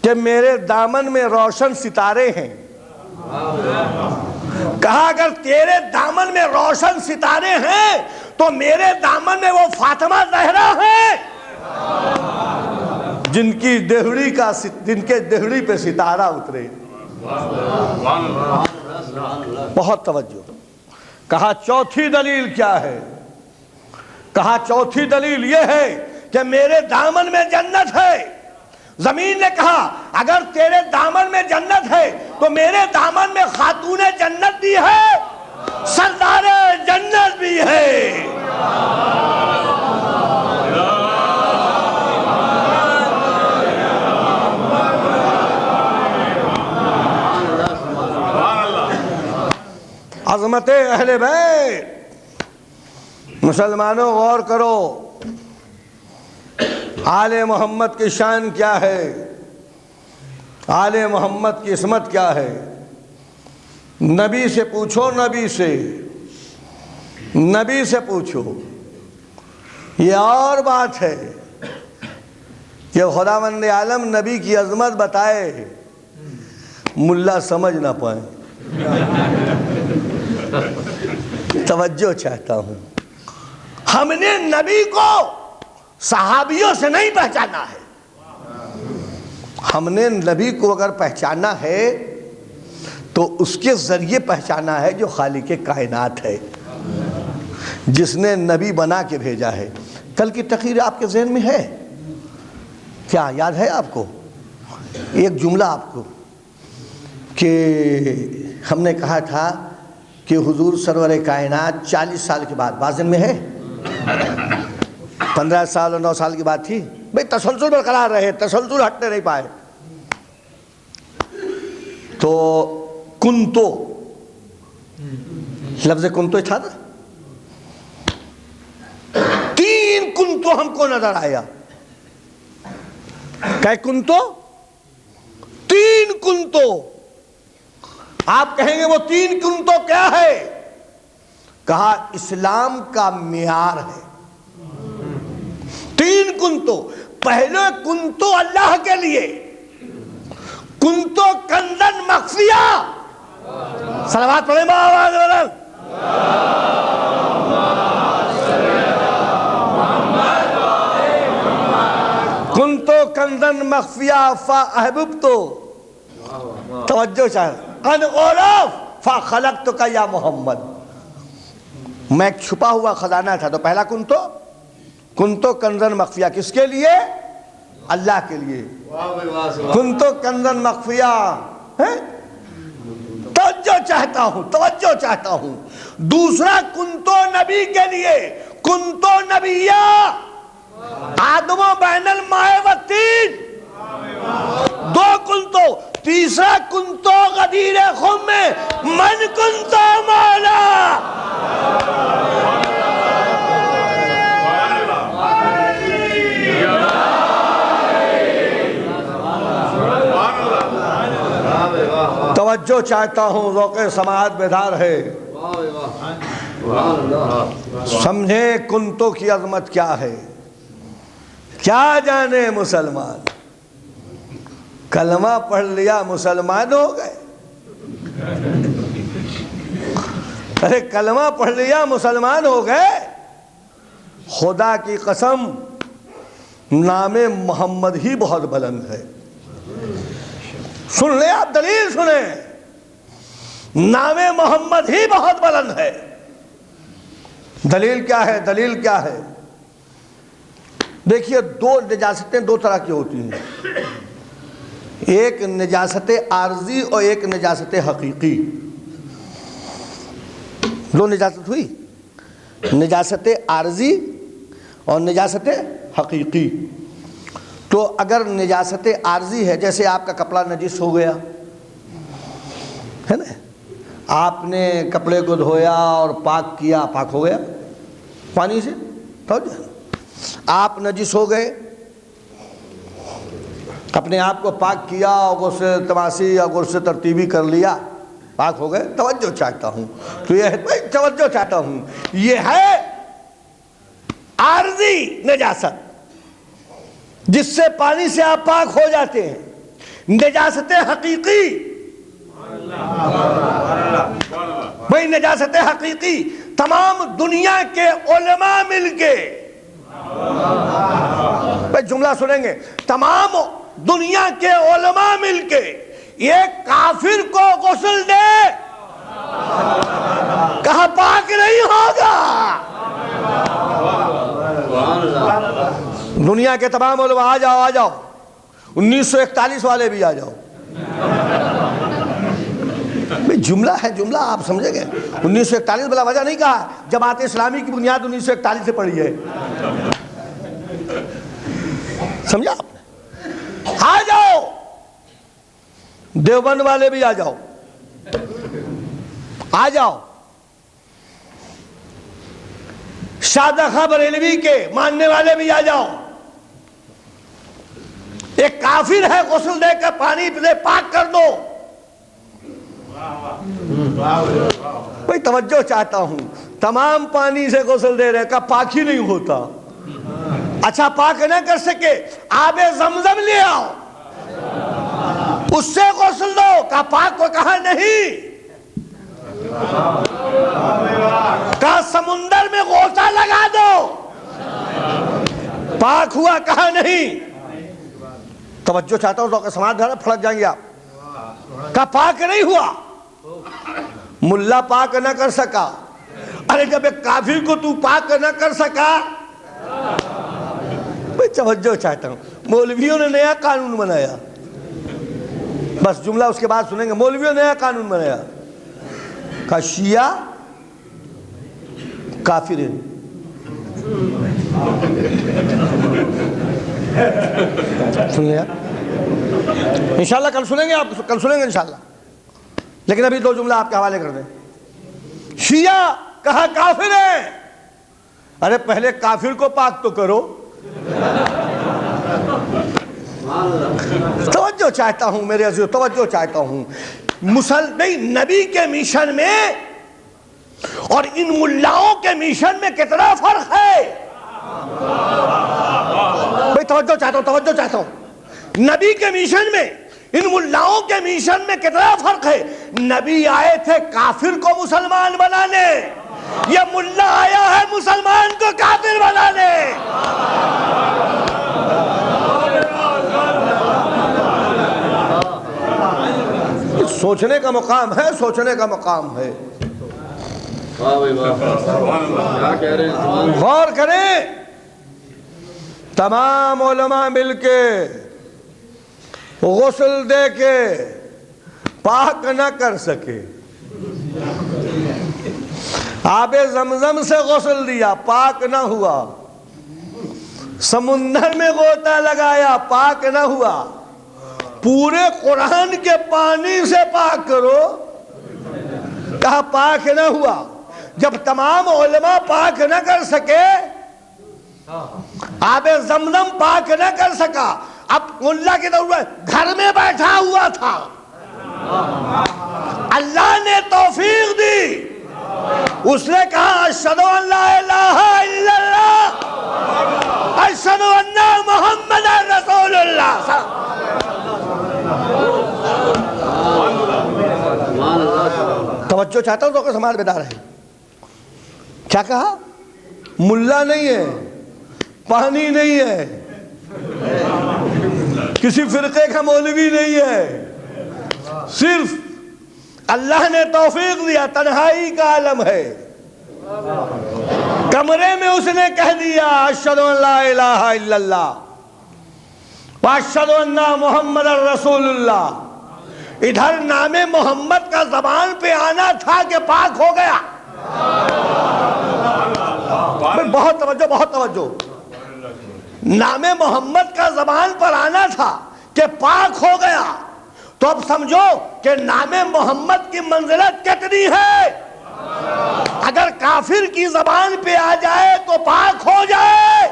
کہ میرے دامن میں روشن ستارے ہیں. کہا اگر تیرے دامن میں روشن ستارے ہیں تو میرے دامن میں وہ فاطمہ زہرا ہے جن کے دہڑی پہ ستارہ اترے. بہت توجہ. کہا چوتھی دلیل کیا ہے؟ کہا چوتھی دلیل یہ ہے کہ میرے دامن میں جنت ہے. زمین نے کہا اگر تیرے دامن میں جنت ہے تو میرے دامن میں خاتون جنت بھی ہے. سردار جنت بھی ہے۔ عظمت اہل بیت، مسلمانوں غور کرو، آل محمد کی شان کیا ہے، آل محمد کی عصمت کیا ہے۔ نبی سے پوچھو، نبی سے پوچھو۔ یہ اور بات ہے کہ خداوند عالم نبی کی عظمت بتائے، ملا سمجھ نہ پائیں۔ توجہ چاہتا ہوں، ہم نے نبی کو صحابیوں سے نہیں پہچانا ہے، ہم نے نبی کو اگر پہچانا ہے تو اس کے ذریعے پہچانا ہے جو خالق کائنات ہے، جس نے نبی بنا کے بھیجا ہے۔ کل کی تقریر آپ کے ذہن میں ہے کیا؟ یاد ہے آپ کو ایک جملہ آپ کو کہ ہم نے کہا تھا کہ حضور سرور کائنات 40 سال کے بعد، بازن میں ہے 15 سال اور 9 سال کی بات تھی، بھئی تسلسل برقرار رہے، تسلسل ہٹنے نہیں پائے، تو کنتو، لفظ کنتو تھا نا، 3 کنتو ہم کو نظر آیا۔ کہ کنتو 3 کنتو، آپ کہیں گے وہ 3 کنتو کیا ہے؟ کہا اسلام کا معیار ہے 3 کنتو۔ پہلے کنتو اللہ کے لیے، کنتو کنزن مخفیہ، صلوات پڑھیں آواز بلند، کنتو کنزن مخفیہ فاحببتو، توجہ چاہے، قد غرف فخلقتک یا محمد، میں ایک چھپا ہوا خزانہ تھا، تو پہلا کنتو کنزن مخفیہ، کس کے لیے؟ اللہ کے لیے، کنتو کنزن مخفیہ، توجہ چاہتا ہوں۔ دوسرا کنتو نبی کے لیے، کنتو نبیہ آدم و بین الماء والطین، 2 کنتو۔ تیسرا کنتو غدیر خم میں، من کنتو مولا، توجہ چاہتا ہوں، ذوق سماعت بیدار ہے، سمجھیں کنتو کی عظمت کیا ہے۔ کیا جانے مسلمان، کلمہ پڑھ لیا مسلمان ہو گئے، ارے کلمہ پڑھ لیا مسلمان ہو گئے۔ خدا کی قسم نام محمد ہی بہت بلند ہے، سن لیں آپ، دلیل سنیں، نام محمد ہی بہت بلند ہے۔ دلیل کیا ہے؟ دلیل کیا ہے؟ دیکھیے 2 نجاستیں 2 طرح کی ہوتی ہیں، ایک نجاست عارضی اور ایک نجاست حقیقی۔ 2 نجاست ہوئی، نجاست عارضی اور نجاست حقیقی۔ تو اگر نجاست عارضی ہے، جیسے آپ کا کپڑا نجس ہو گیا ہے نا، آپ نے کپڑے کو دھویا اور پاک کیا، پاک ہو گیا پانی سے، آپ نجس ہو گئے، اپنے آپ کو پاک کیا اور غسل تماسی یا غسل ترتیبی کر لیا، پاک ہو گئے۔ توجہ چاہتا ہوں، تو یہ ہے، توجہ چاہتا ہوں، یہ ہے عارضی نجاست، جس سے پانی سے آپ پاک ہو جاتے ہیں۔ نجاست حقیقی، بھئی نجاست حقیقی تمام دنیا کے علماء مل کے، بھئی جملہ سنیں گے، تمام دنیا کے علماء مل کے ایک کافر کو غسل دے، کہا پاک نہیں ہوگا۔ دنیا کے تمام علماء آ جاؤ، 1941 والے بھی آ جاؤ، بھئی جملہ ہے، جملہ آپ سمجھے گے. 1941 بلا وجہ نہیں کہا. جماعت اسلامی کی بنیاد 1941 سے پڑی ہے. سمجھا آپ نے؟ آ جاؤ دیوبند والے بھی، آ جاؤ، آ جاؤ. شادہ خاں بریلوی کے ماننے والے بھی آ جاؤ. ایک کافر ہے، غسل دے کر پانی سے پاک کر دو. بھئی توجہ چاہتا ہوں. تمام پانی سے غسل دے رہے، کا پاک ہی نہیں ہوتا. اچھا پاک نہ کر سکے، آب زمزم لے آؤ، اس سے غسل دو. کا پاک کو کہا نہیں. کہا سمندر میں غوطہ لگا دو، پاک ہوا؟ کہا نہیں. توجہ چاہتا ہوں، ذوق سماعت گھر پھڑک جائیں گے آپ. کہا پاک نہیں ہوا. ملا پاک نہ کر سکا. ارے جب ایک کافر کو تو پاک نہ کر سکا. میں توجہ چاہتا ہوں. مولویوں نے نیا قانون بنایا. بس جملہ اس کے بعد سنیں گے. مولویوں نے نیا قانون بنایا. کہا شیعہ کافر ہیں. سنیے انشاءاللہ کل سنیں گے آپ، کل سنیں گے انشاءاللہ. لیکن ابھی دو جملہ آپ کے حوالے کر دیں. شیعہ کہا کافر ہیں. ارے پہلے کافر کو پاک تو کرو. توجہ چاہتا ہوں میرے عزیز، توجہ چاہتا ہوں. نبی کے مشن میں اور ان ملاؤں کے مشن میں کتنا فرق ہے. بھئی توجہ چاہتا ہوں، توجہ چاہتا ہوں. نبی کے مشن میں، ان ملاؤں کے مشن میں کتنا فرق ہے. نبی آئے تھے کافر کو مسلمان بنانے، یہ ملا آیا ہے مسلمان کو کافر بنانے. سوچنے کا مقام ہے، سوچنے کا مقام ہے. غور کریں. تمام علماء مل کے غسل دے کے پاک نہ کر سکے. آب زمزم سے غسل دیا، پاک نہ ہوا. سمندر میں غوطہ لگایا، پاک نہ ہوا. پورے قرآن کے پانی سے پاک کرو، کہا پاک نہ ہوا. جب تمام علماء پاک نہ کر سکے، آب زمزم پاک نہ کر سکا. اب اللہ کی ضرورت، گھر میں بیٹھا ہوا تھا، اللہ نے توفیق دی. اس نے کہا اشہد ان لا الہ الا اللہ، اشہد ان محمد رسول اللہ. توجہ چاہتا ہوں تو سماج بیدار ہے. کیا کہا؟ ملا نہیں ہے، پانی نہیں ہے، کسی فرقے کا مولوی نہیں ہے، صرف اللہ نے توفیق دیا. تنہائی کا عالم ہے. کمرے میں اس نے کہہ دیا اشہد ان لا الہ الا اللہ واشہد ان محمد رسول اللہ. ادھر نام محمد کا زبان پہ آنا تھا کہ پاک ہو گیا. بہت توجہ، بہت توجہ. نام محمد کا زبان پر آنا تھا کہ پاک ہو گیا. تو اب سمجھو کہ نام محمد کی منزلت کتنی ہے. اگر کافر کی زبان پہ آ جائے تو پاک ہو جائے.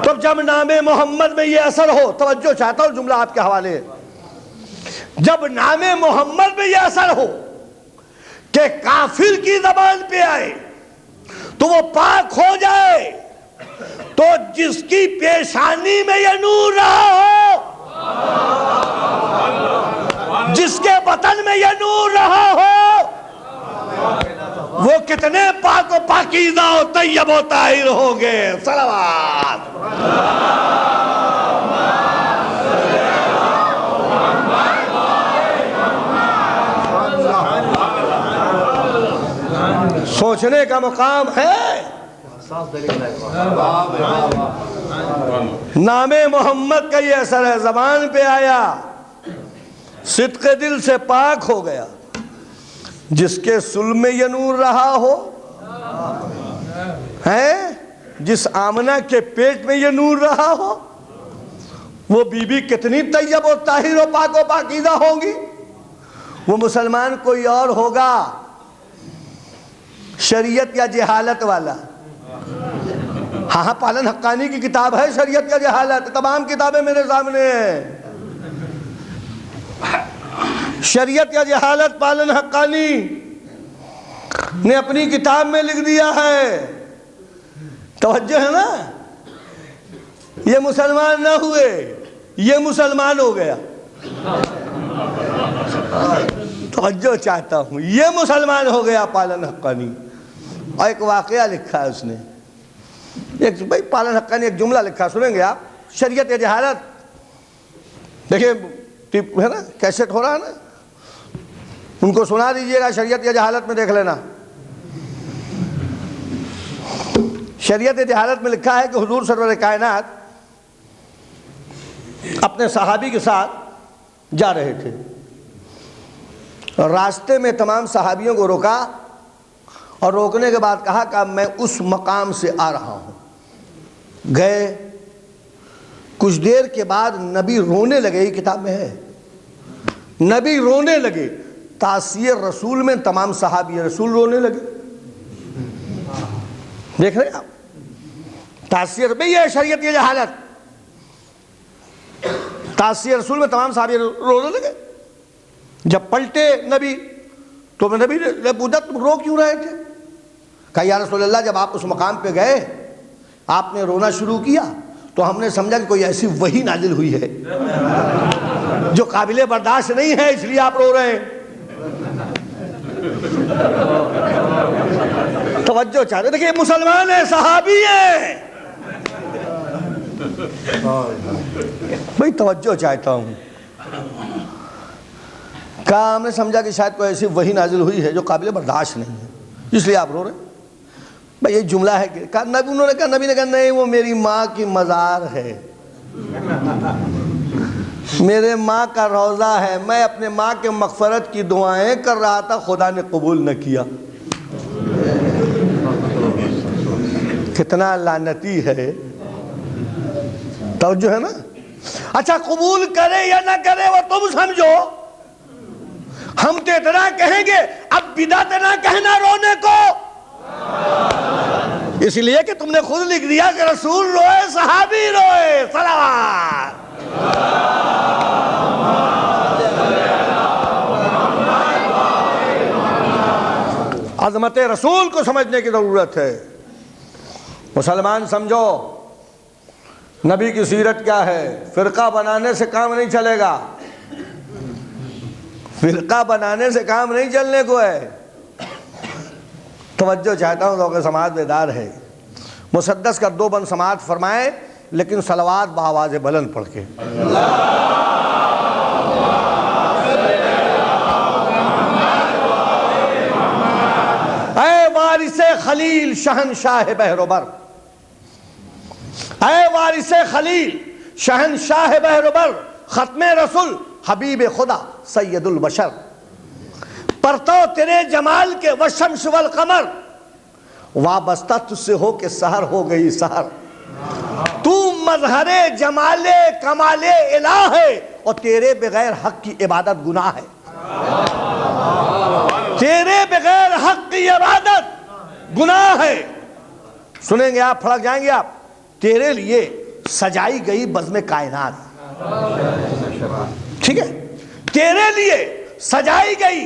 تو جب نام محمد میں یہ اثر ہو، توجہ چاہتا ہوں جملہ آپ کے حوالے. جب نام محمد میں یہ اثر ہو کہ کافر کی زبان پہ آئے تو وہ پاک ہو جائے، تو جس کی پیشانی میں یہ نور رہا ہو، جس کے بطن میں یہ نور رہا ہو، وہ کتنے پاک و پاکیزہ و طیب و طاہر ہوں گے. صلوات. سوچنے کا مقام ہے. نام محمد کا یہ اثر ہے. زبان پہ آیا صدق دل سے پاک ہو گیا، جس کے سلم میں یہ نور رہا ہو، ہے جس آمنہ کے پیٹ میں یہ نور رہا ہو، وہ بی بی کتنی طیب و طاہر و پاک و پاکیزہ ہوں گی۔ وہ مسلمان کوئی اور ہوگا، شریعت یا جہالت والا۔ ہاں پالن حقانی کی کتاب ہے شریعت یا جہالت، تمام کتابیں میرے سامنے ہیں۔ شریعت یا جہالت پالن حقانی نے اپنی کتاب میں لکھ دیا ہے۔ توجہ ہے نا، یہ مسلمان نہ ہوئے، یہ مسلمان ہو گیا۔ توجہ چاہتا ہوں، یہ مسلمان ہو گیا پالن حقانی۔ اور ایک واقعہ لکھا ہے اس نے، بھائی پالن حقانی ایک جملہ لکھا، سنیں گے آپ؟ شریعت یا جہالت، دیکھیں ہے نا کیسٹ ہو رہا ہے نا، ان کو سنا دیجئے گا، شریعت یا جہالت میں دیکھ لینا۔ شریعت یا جہالت میں لکھا ہے کہ حضور سرور کائنات اپنے صحابی کے ساتھ جا رہے تھے، راستے میں تمام صحابیوں کو روکا اور روکنے کے بعد کہا کہ میں اس مقام سے آ رہا ہوں۔ گئے، کچھ دیر کے بعد نبی رونے لگے، یہ کتاب میں ہے، نبی رونے لگے، تعصیہ رسول میں تمام صحابی رسول رونے لگے۔ دیکھ رہے ہیں آپ، تعصیہ بھئی یہ شریعت یہ جہالت، تعصیہ رسول میں تمام صحابی رونے لگے۔ جب پلٹے نبی تو نبی نے پوچھا تم رو کیوں رہے تھے؟ کہا یا رسول اللہ جب آپ اس مقام پہ گئے آپ نے رونا شروع کیا تو ہم نے سمجھا کہ کوئی ایسی وحی نازل ہوئی ہے جو قابل برداشت نہیں ہے، اس لیے آپ رو رہے ہیں۔ توجہ چاہتے، دیکھیں مسلمان ہیں، صحابی ہیں، بھئی توجہ چاہتا ہوں۔ کہا ہم نے سمجھا کہ شاید کوئی ایسی وحی نازل ہوئی ہے جو قابل برداشت نہیں ہے، اس لیے آپ رو رہے ہیں۔ بھئی یہ جملہ ہے کہ انہوں نے کہا، نبی نے کہا نہیں وہ میری ماں کی مزار ہے، میرے ماں کا روضہ ہے، میں اپنے ماں کے مغفرت کی دعائیں کر رہا تھا، خدا نے قبول نہ کیا۔ کتنا لعنتی ہے، توجہ ہے نا۔ اچھا قبول کرے یا نہ کرے وہ تم سمجھو، ہم تو اتنا کہیں گے اب بدعت نہ کہنا رونے کو، اس لیے کہ تم نے خود لکھ دیا کہ رسول روئے صحابی روئے۔ صلوات۔ عظمت رسول کو سمجھنے کی ضرورت ہے۔ مسلمان سمجھو نبی کی سیرت کیا ہے، فرقہ بنانے سے کام نہیں چلے گا، فرقہ بنانے سے کام نہیں چلنے کو ہے۔ توجہ چاہتا ہوں، ذوق سماعت بیدار ہے، مسدس کا 2 بند سماعت فرمائیں لیکن صلوات بآواز بلند پڑھ کے۔ اے وارث خلیل شہنشاہ بحر و بر، اے وارث خلیل شہنشاہ بحر و بر، ختم رسول حبیب خدا سید البشر، پرتو تیرے جمال کے والشمس والقمر، وابستہ تجھ سے ہو کہ سحر ہو گئی سحر، تو مظہر جمال کمال الہ ہے اور تیرے بغیر حق کی عبادت گناہ ہے، تیرے بغیر حق کی عبادت گناہ ہے۔ سنیں گے آپ، پھڑک جائیں گے آپ، تیرے لیے سجائی گئی بزم کائنات، ٹھیک ہے، تیرے لیے سجائی گئی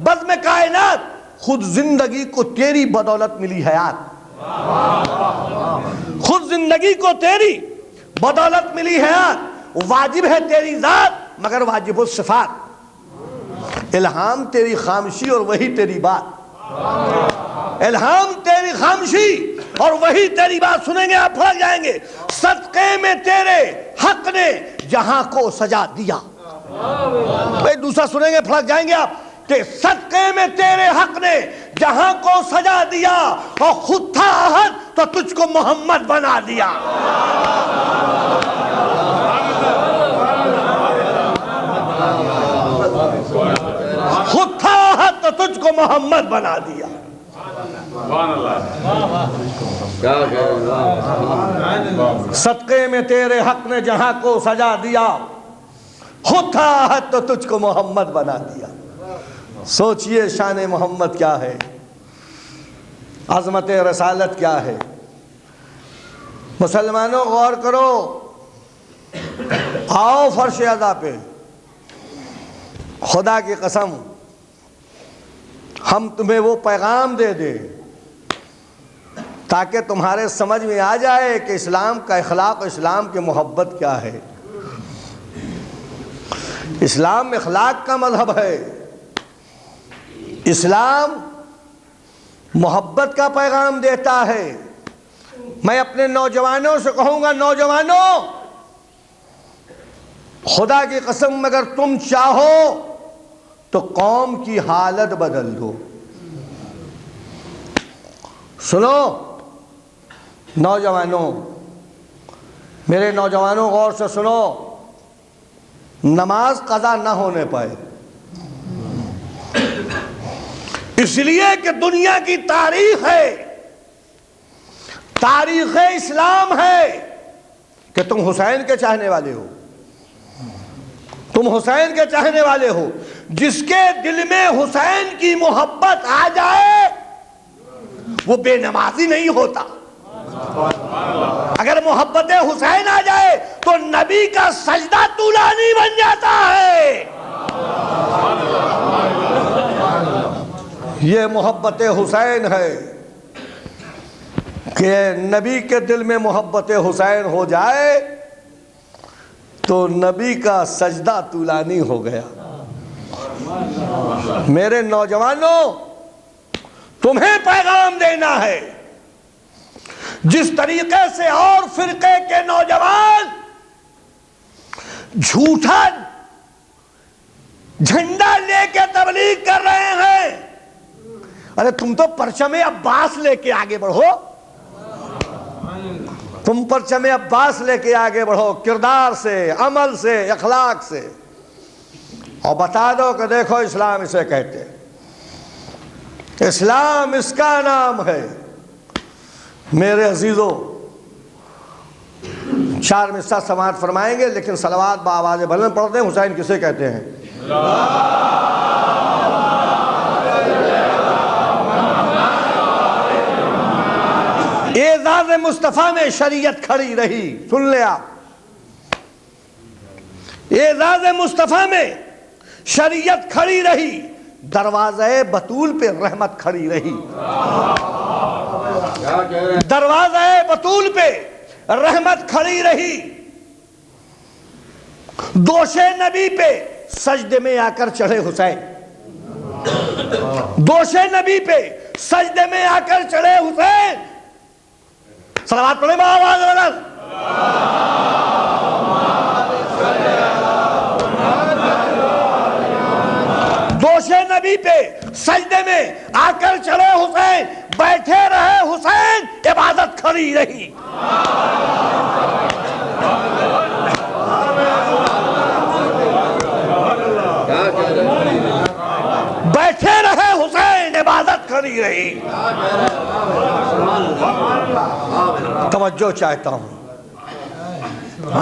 بزم کائنات، خود زندگی کو تیری بدولت ملی حیات، خود زندگی کو تیری بدولت ملی حیات، واجب ہے تیری ذات مگر واجب الصفات، الہام تیری خامشی اور وہی تیری بات، الہام تیری خامشی اور وہی تیری بات۔ سنیں گے آپ، پھڑک جائیں گے، صدقے میں تیرے حق نے جہاں کو سجا دیا۔ دوسرا سنیں گے، پھڑک جائیں گے آپ، کہ صدقے میں تیرے حق نے جہاں کو سجا دیا اور خود تھا احد تو تجھ کو محمد بنا دیا۔ محمد بنا دیا۔ صدقے میں تیرے حق نے جہاں کو سجا دیا، خود تھا احد تو تجھ کو محمد بنا دیا۔ سوچئے شان محمد کیا ہے، عظمت رسالت کیا ہے۔ مسلمانوں غور کرو، آؤ فرش ادا پہ، خدا کی قسم ہم تمہیں وہ پیغام دے دیں تاکہ تمہارے سمجھ میں آ جائے کہ اسلام کا اخلاق، اسلام کی محبت کیا ہے۔ اسلام اخلاق کا مذہب ہے، اسلام محبت کا پیغام دیتا ہے۔ میں اپنے نوجوانوں سے کہوں گا، نوجوانوں خدا کی قسم اگر تم چاہو تو قوم کی حالت بدل دو۔ سنو نوجوانوں، میرے نوجوانوں غور سے سنو، نماز قضا نہ ہونے پائے اس لیے کہ دنیا کی تاریخ ہے، تاریخ اسلام ہے کہ تم حسین کے چاہنے والے ہو، تم حسین کے چاہنے والے ہو۔ جس کے دل میں حسین کی محبت آ جائے وہ بے نمازی نہیں ہوتا۔ اگر محبت حسین آ جائے تو نبی کا سجدہ طولانی بن جاتا ہے۔ یہ محبت حسین ہے کہ نبی کے دل میں محبت حسین ہو جائے تو نبی کا سجدہ طولانی ہو گیا۔ میرے نوجوانوں تمہیں پیغام دینا ہے، جس طریقے سے اور فرقے کے نوجوان جھوٹا جھنڈا لے کے تبلیغ کر رہے ہیں، ارے تم تو پرچم عباس لے کے آگے بڑھو، تم پرچم عباس لے کے آگے بڑھو، کردار سے، عمل سے، اخلاق سے، اور بتا دو کہ دیکھو اسلام اسے کہتے ہیں، اسلام اس کا نام ہے۔ میرے عزیزوں 4 مصرع سماعت فرمائیں گے، لیکن صلوات بآواز بلند پڑھتے ہیں۔ حسین کسے کہتے ہیں؟ اعزاز مصطفیٰ میں شریعت کھڑی رہی، سن لے آپ، اعزاز مصطفیٰ میں شریعت کھڑی رہی، دروازہ بطول پہ رحمت کھڑی رہی، دروازہ بطول پہ رحمت کھڑی رہی۔ دوش نبی پہ سجدے میں آ کر چڑھے حسین، دوش نبی پہ سجدے میں آ کر چڑھے حسین۔ صلوات پڑھیں بآواز بلند۔ دوش نبی پہ سجدے میں آ کر چڑھے حسین، بیٹھے رہے حسین، عبادت کھڑی رہی۔ بیٹھے رہے حسین، عبادت کھڑی رہی۔ توجہ چاہتا ہوں،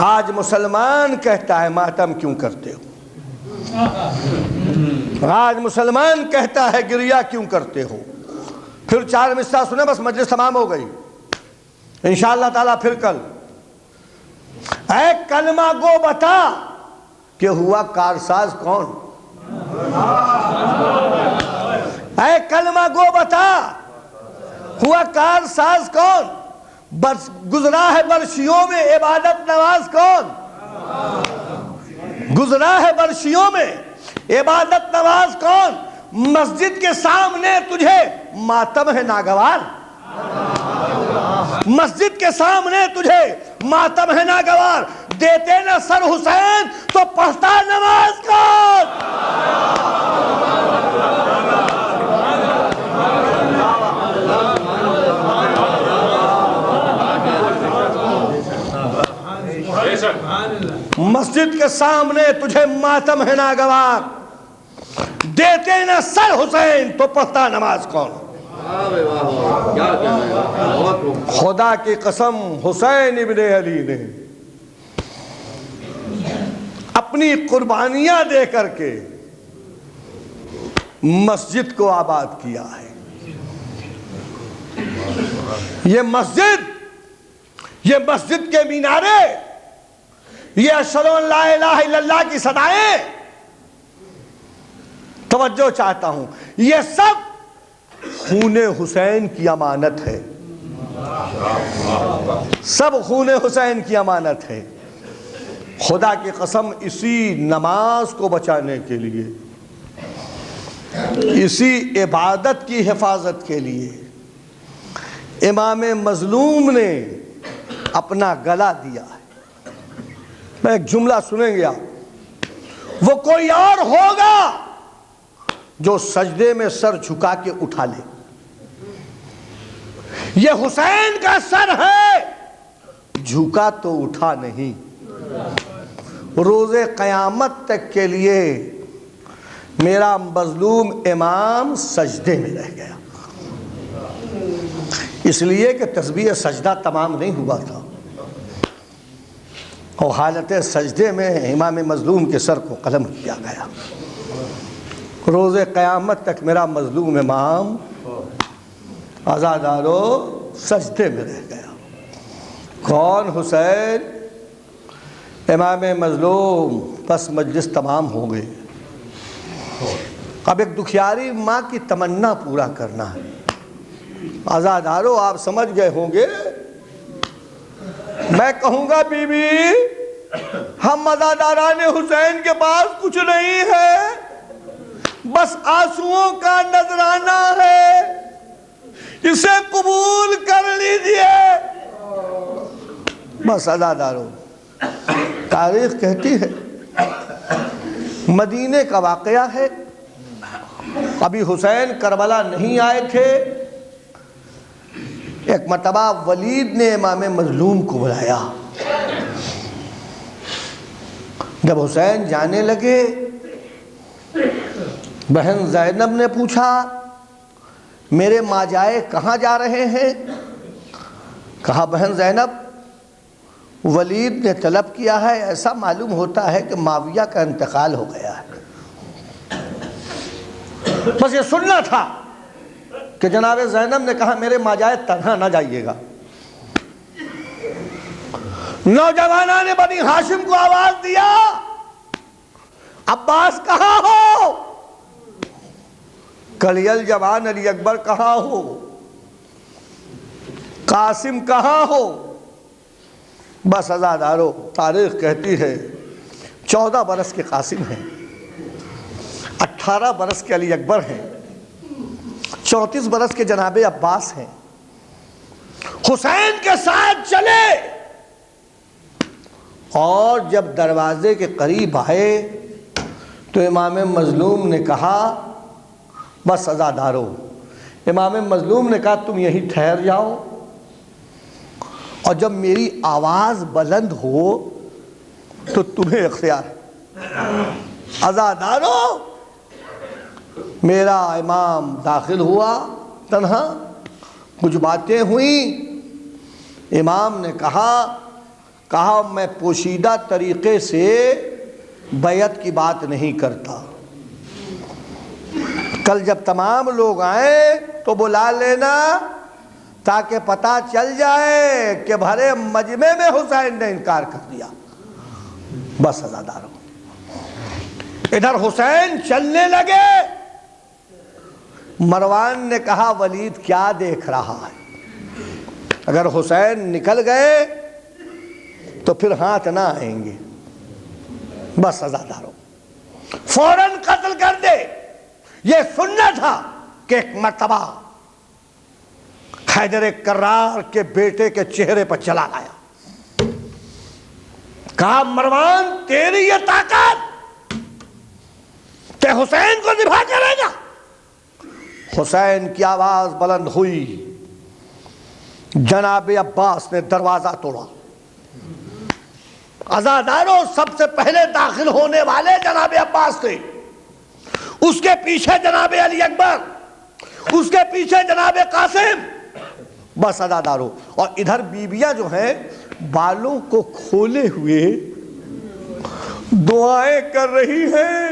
آج مسلمان کہتا ہے ماتم کیوں کرتے ہو، آج مسلمان کہتا ہے گریہ کیوں کرتے ہو۔ پھر 4 مصرع سنیں، بس مجلس تمام ہو گئی انشاءاللہ تعالیٰ۔ پھر کل اے کلمہ گو بتا کہ ہوا کارساز کون، اے کلمہ گو بتا ہوا کارساز کون، گزرا ہے برشیوں میں عبادت نواز کون، گزرا ہے برشیوں میں عبادت نواز کون۔ مسجد کے سامنے تجھے ماتم ہے ناگوار، مسجد کے سامنے تجھے ماتم ہے ناگوار، دیتے نہ سر حسین تو پڑھتا نماز کون۔ مسجد کے سامنے تجھے ماتم ہے ناگوار، دیتے نہ سر حسین تو پڑھتا نماز کون؟ خدا کی قسم حسین ابن علی نے اپنی قربانیاں دے کر کے مسجد کو آباد کیا ہے۔ یہ مسجد کے مینارے، یہ اشہدو ان لا الہ الا اللہ کی صدائیں، توجہ چاہتا ہوں، یہ سب خون حسین کی امانت ہے، سب خون حسین کی امانت ہے۔ خدا کی قسم اسی نماز کو بچانے کے لیے، اسی عبادت کی حفاظت کے لیے امام مظلوم نے اپنا گلا دیا ہے۔ میں ایک جملہ سنیں گے آپ، وہ کوئی اور ہوگا جو سجدے میں سر جھکا کے اٹھا لے، یہ حسین کا سر ہے، جھکا تو اٹھا نہیں، روز قیامت تک کے لیے میرا مظلوم امام سجدے میں رہ گیا، اس لیے کہ تسبیح سجدہ تمام نہیں ہوا تھا، اور حالت سجدے میں امام مظلوم کے سر کو قلم کیا گیا۔ روز قیامت تک میرا مظلوم امام عزادارو سجدے میں رہ گیا۔ کون؟ حسین امام مظلوم۔ بس مجلس تمام ہو گئے، اب ایک دکھیاری ماں کی تمنا پورا کرنا ہے۔ عزادارو آپ سمجھ گئے ہوں گے، میں کہوں گا بی بی ہم عزاداران حسین کے پاس کچھ نہیں ہے، بس آنسوؤں کا نذرانہ ہے، اسے قبول کر لیجئے۔ بس عزادارو، تاریخ کہتی ہے، مدینے کا واقعہ ہے، ابھی حسین کربلا نہیں آئے تھے، ایک مرتبہ ولید نے امام مظلوم کو بلایا۔ جب حسین جانے لگے، بہن زینب نے پوچھا میرے ماجائے کہاں جا رہے ہیں؟ کہا بہن زینب ولید نے طلب کیا ہے، ایسا معلوم ہوتا ہے کہ معاویہ کا انتقال ہو گیا ہے۔ بس یہ سننا تھا کہ جناب زینب نے کہا میرے ماجائے تنہا نہ جائیے گا۔ نوجوانان نے بنی ہاشم کو آواز دیا، عباس کہاں ہو؟ کلی الجوان علی اکبر کہاں ہو؟ قاسم کہاں ہو؟ بس عزادارو، تاریخ کہتی ہے 14 برس کے قاسم ہیں، 18 برس کے علی اکبر ہیں، 34 برس کے جناب عباس ہیں، حسین کے ساتھ چلے، اور جب دروازے کے قریب آئے تو امام مظلوم نے کہا بس عزادارو، امام مظلوم نے کہا تم یہیں ٹھہر جاؤ، اور جب میری آواز بلند ہو تو تمہیں اختیار ہے۔ عزادارو، میرا امام داخل ہوا تنہا، کچھ باتیں ہوئیں، امام نے کہا میں پوشیدہ طریقے سے بیعت کی بات نہیں کرتا، کل جب تمام لوگ آئیں تو بلا لینا تاکہ پتہ چل جائے کہ بھرے مجمع میں حسین نے انکار کر دیا۔ بس عزادارو، ادھر حسین چلنے لگے، مروان نے کہا ولید کیا دیکھ رہا ہے؟ اگر حسین نکل گئے تو پھر ہاتھ نہ آئیں گے، بس عزادارو فوراً قتل کر دے۔ یہ سننا تھا کہ ایک مرتبہ حیدر کرار کے بیٹے کے چہرے پر جلال آیا، کہا مروان تیری یہ طاقت کہ حسین کو ذبح کرے گا؟ حسین کی آواز بلند ہوئی، جناب عباس نے دروازہ توڑا۔ عزادارو، سب سے پہلے داخل ہونے والے جناب عباس تھے، اس کے پیچھے جناب علی اکبر، اس کے پیچھے جناب قاسم، بس عزادارو. اور ادھر بیویاں جو ہیں بالوں کو کھولے ہوئے دعائیں کر رہی ہیں.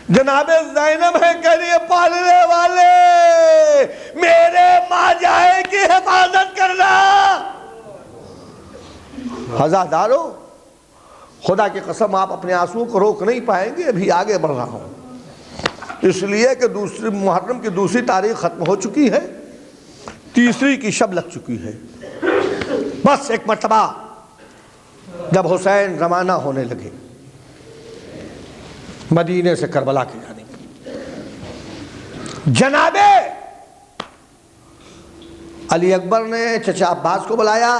جناب زینب ہے کہہ رہی ہے پالنے والے میرے ماں جائے کی حفاظت کرنا. عزادارو خدا کی قسم آپ اپنے آنسو کو روک نہیں پائیں گے. ابھی آگے بڑھ رہا ہوں اس لیے کہ دوسری محرم کی دوسری تاریخ ختم ہو چکی ہے، تیسری کی شب لگ چکی ہے. بس ایک مرتبہ جب حسین روانہ ہونے لگے مدینے سے کربلا کی جانب، جناب علی اکبر نے چچا عباس کو بلایا.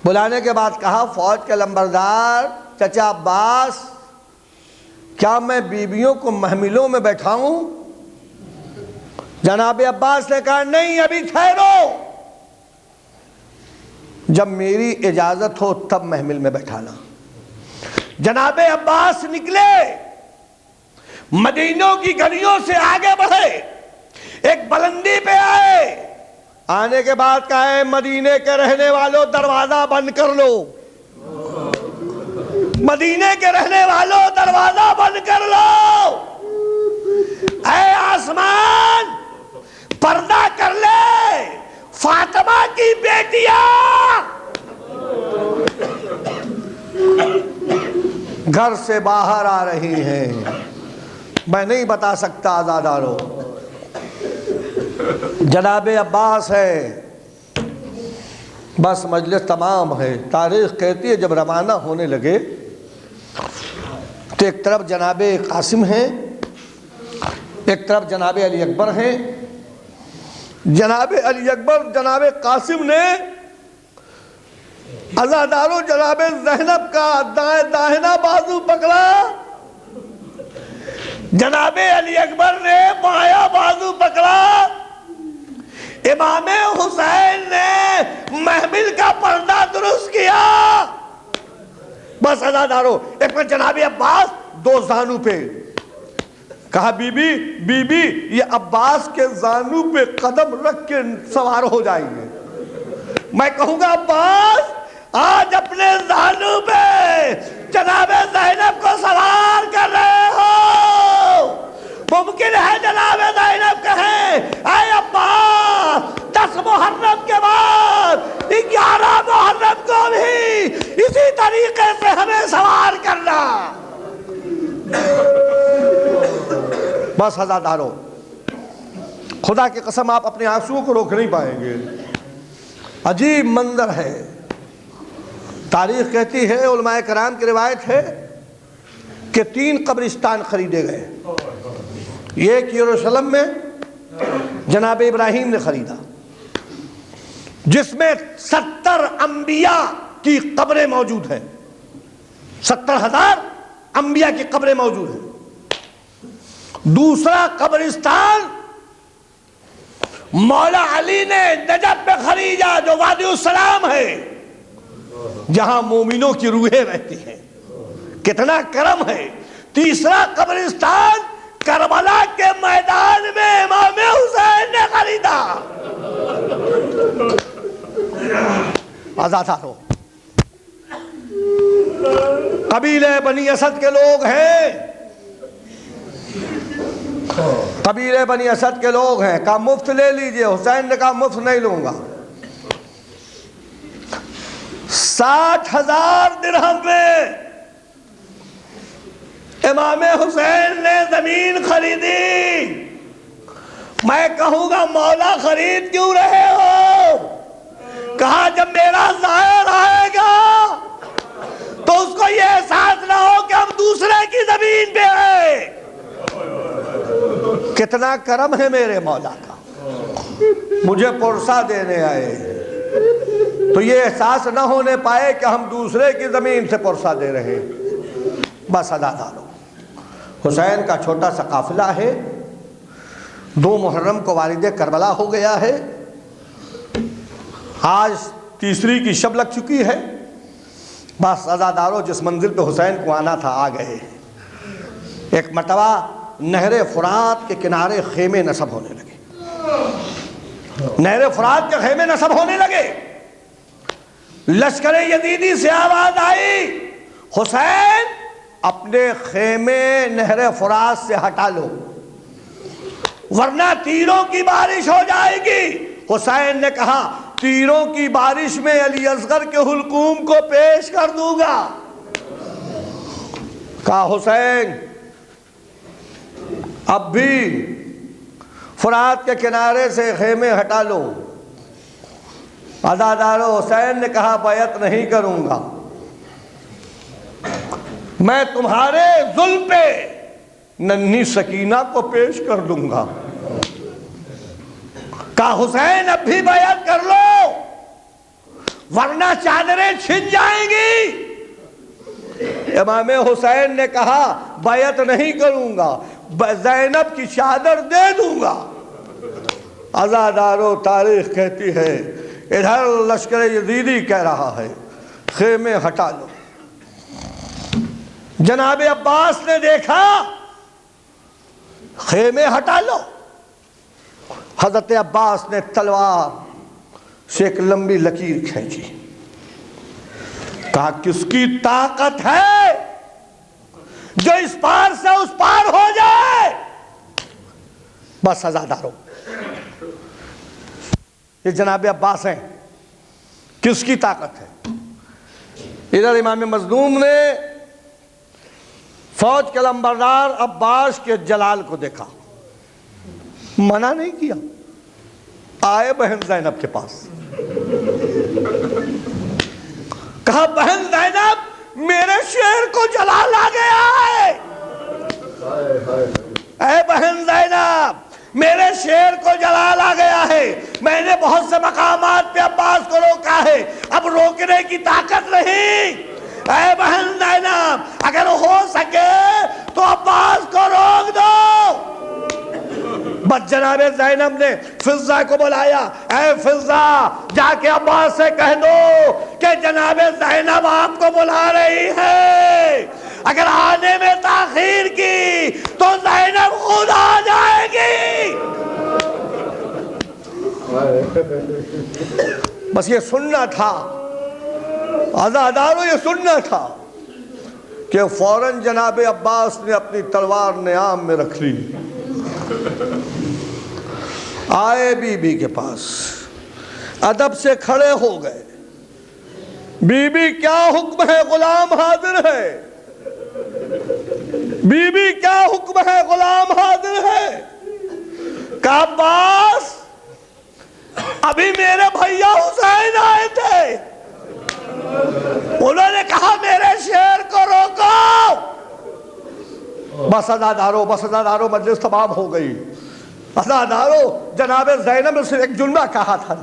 بلانے کے بعد کہا فوج کے لمبردار چچا عباس کیا میں بیویوں کو محملوں میں بیٹھاؤں؟ جناب عباس نے کہا نہیں، ابھی ٹھہرو، جب میری اجازت ہو تب محمل میں بیٹھانا. جناب عباس نکلے، مدینوں کی گلیوں سے آگے بڑھے، ایک بلندی پہ آئے. آنے کے بعد کہا ہے مدینے کے رہنے والوں دروازہ بند کر لو، مدینے کے رہنے والوں دروازہ بند کر لو. اے آسمان پردہ کر لے، فاطمہ کی بیٹیاں گھر سے باہر آ رہی ہیں. میں نہیں بتا سکتا عزادارو. جناب عباس ہے، بس مجلس تمام ہے. تاریخ کہتی ہے جب روانہ ہونے لگے تو ایک طرف جناب قاسم ہیں، ایک طرف جناب علی اکبر ہیں. جناب علی اکبر جناب قاسم نے عزادارو جناب زینب کا داہنا بازو پکڑا، جناب علی اکبر نے بایاں بازو پکڑا. امام حسین نے محمل کا پردہ درست کیا. بس عزادارو ایک میں جناب عباس دو زانو پہ کہا بی بی یہ عباس کے زانو پہ قدم رکھ کے سوار ہو جائیں گے. میں کہوں گا عباس آج اپنے زانو پہ جناب زینب کو سوار کر رہے ہو. ممکن ہے جناب زینب کہیں اے عباس 10 محرم کے بعد 11 محرم کو بھی اسی طریقے سے ہمیں سوار کرنا. بس عزادارو خدا کی قسم آپ اپنے آنسو کو روک نہیں پائیں گے. عجیب منظر ہے. تاریخ کہتی ہے، علماء کرام کی روایت ہے کہ 3 قبرستان خریدے گئے. ایک یروشلم میں جناب ابراہیم نے خریدا جس میں 70 انبیاء کی قبریں موجود ہیں، 70,000 انبیاء کی قبریں موجود ہیں. دوسرا قبرستان مولا علی نے نجف میں خریدا جو وادی السلام ہے، جہاں مومنوں کی روحیں رہتی ہیں. کتنا کرم ہے. تیسرا قبرستان کربلا کے میدان میں امام حسین نے خریدا. عزادارو قبیلے بنی اسد کے لوگ ہیں، قبیلے بنی اسد کے لوگ ہیں. کہا مفت لے لیجئے. حسین نے کہا مفت نہیں لوں گا. 60,000 درہم میں امام حسین نے زمین خریدی. میں کہوں گا مولا خرید کیوں رہے ہو؟ کہا جب میرا ظاہر آئے گا تو اس کو یہ احساس نہ ہو کہ ہم دوسرے کی زمین پہ ہیں. کتنا کرم ہے میرے مولا کا. مجھے پرسہ دینے آئے تو یہ احساس نہ ہونے پائے کہ ہم دوسرے کی زمین سے پرسہ دے رہے. بس عزادارو حسین کا چھوٹا سا قافلہ ہے. 2 محرم کو والد کربلا ہو گیا ہے. آج تیسری کی شب لگ چکی ہے. بس عزادارو جس منزل پہ حسین کو آنا تھا آ گئے. ایک مرتبہ نہر فرات کے کنارے خیمے نصب ہونے لگے، نہر فرات کے خیمے نصب ہونے لگے۔ لشکر یزیدی سے آواز آئی، حسین اپنے خیمے نہر فرات سے ہٹا لو ورنہ تیروں کی بارش ہو جائے گی۔ حسین نے کہا تیروں کی بارش میں علی اصغر کے حلقوم کو پیش کر دوں گا۔ کہا حسین اب بھی فرات کے کنارے سے خیمے ہٹا لو۔ عزادارو، حسین نے کہا بیعت نہیں کروں گا، میں تمہارے ظلم پہ ننھی سکینہ کو پیش کر دوں گا۔ کہا حسین اب بھی بیعت کر لو ورنہ چادریں چھن جائیں گی۔ امام حسین نے کہا بیعت نہیں کروں گا، زینب کی چادر دے دوں گا۔ عزادارو، تاریخ کہتی ہے ادھر لشکر یزیدی کہہ رہا ہے خیمے ہٹا لو۔ جناب عباس نے دیکھا خیمے ہٹا لو، حضرت عباس نے تلوار سے ایک لمبی لکیر کھینچی، کہا کس کی طاقت ہے جو اس پار سے اس پار ہو جائے؟ بس عزادارو، یہ جناب عباس ہیں، کس کی طاقت ہے؟ ادھر امام مظلوم نے فوج کے لمبردار عباس کے جلال کو دیکھا، منع نہیں کیا، آئے بہن زینب کے پاس، کہا بہن زینب میرے شیر کو جلال آ گیا ہے، اے بہن زینب میرے شیر کو جلال آ گیا ہے، میں نے بہت سے مقامات پہ عباس کو روکا ہے، اب روکنے کی طاقت نہیں۔ اے بہن زینب اگر ہو سکے تو عباس کو روک دو۔ بس جناب زینب نے فضہ کو بلایا، اے فضہ جا کے عباس سے کہہ دو کہ جناب زینب آپ کو بلا رہی ہے، اگر آنے میں تاخیر کی تو زینب خود آ جائے گی۔ بس یہ سننا تھا عزادارو، یہ سننا تھا کہ فوراً جناب عباس نے اپنی تلوار نیام میں رکھ لی، آئے بی بی کے پاس، ادب سے کھڑے ہو گئے، بی بی کیا حکم ہے؟ غلام حاضر ہے۔ بی بی کیا حکم ہے؟ غلام حاضر ہے۔ کہا عباس ابھی میرے بھیا حسین آئے تھے، انہوں نے کہا میرے شیر کو روکو۔ بس عزادارو، بس عزادارو، مجلس تمام ہو گئی۔ عزادارو، جناب زینب نے ایک جملہ کہا تھا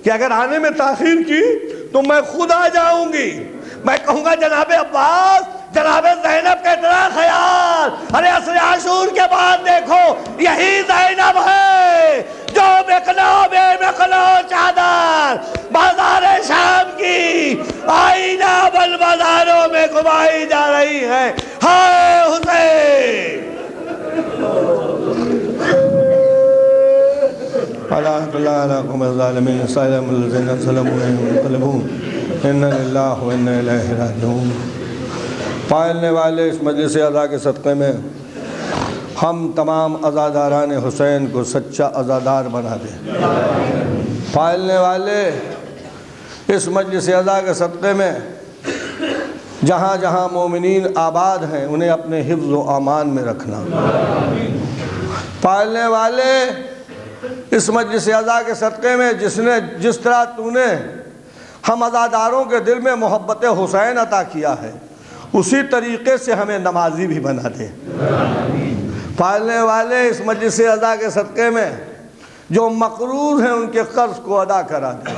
کہ اگر آنے میں تاخیر کی تو میں خود آ جاؤں گی، میں کہوں گا جناب عباس جناب زینب کا اتنا خیال، ارے عصر عاشور کے بعد دیکھو یہی زینب ہے جو بے مقلو چادر بازار شام کی آئینہ بل بازاروں میں گھمائی جا رہی ہے۔ ہائے حسین اللہ علیہ قوم الظالمین سلام الذین سلموا انقلبون ان للہ و انا الیہ راجعون۔ پالنے والے اس مجلس عزا کے صدقے میں ہم تمام عزاداران حسین کو سچا عزادار بنا دیں۔ پالنے والے اس مجلس عزا کے صدقے میں جہاں جہاں مومنین آباد ہیں انہیں اپنے حفظ و امان میں رکھنا۔ پالنے والے اس مجلس عزا کے صدقے میں جس طرح تو نے ہم عزاداروں کے دل میں محبت حسین عطا کیا ہے اسی طریقے سے ہمیں نمازی بھی بنا دے۔ پالنے والے اس مجلس عزا کے صدقے میں جو مقروض ہیں ان کے قرض کو ادا کرا دے۔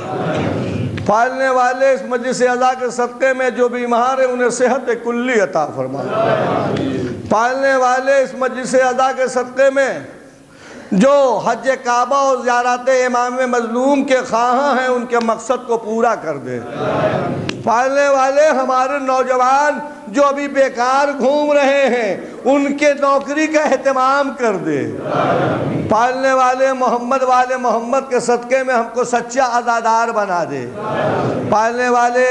پالنے والے اس مجلس عزا کے صدقے میں جو بیمار ہیں انہیں صحت کلی عطا فرما۔ پالنے والے اس مجلس عزا کے صدقے میں جو حج کعبہ اور زیارت امام مظلوم کے خواہاں ہیں ان کے مقصد کو پورا کر دے۔ پالنے والے ہمارے نوجوان جو ابھی بیکار گھوم رہے ہیں ان کے نوکری کا اہتمام کر دے۔ پالنے والے محمد کے صدقے میں ہم کو سچا عزادار بنا دے۔ پالنے والے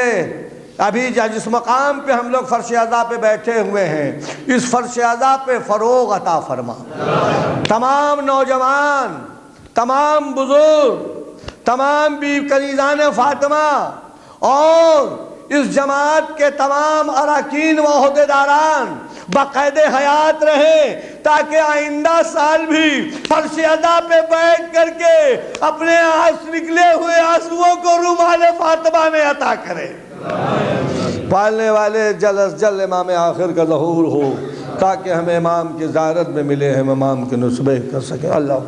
ابھی جس مقام پہ ہم لوگ فرش عزا پہ بیٹھے ہوئے ہیں اس فرش عزا پہ فروغ عطا فرما۔ تمام نوجوان، تمام بزرگ، تمام بیوی کنیزان فاطمہ اور اس جماعت کے تمام اراکین و عہدیداران باقاعد حیات رہیں تاکہ آئندہ سال بھی فرش عزا پہ بیٹھ کر کے اپنے نکلے ہوئے آنسوؤں کو رومال فاطمہ میں عطا کرے۔ پالنے والے جلد از جلد امام آخر کا ظہور ہو تاکہ ہمیں امام کی زیارت میں ملے، ہم امام کے نسبے کر سکیں۔ اللہ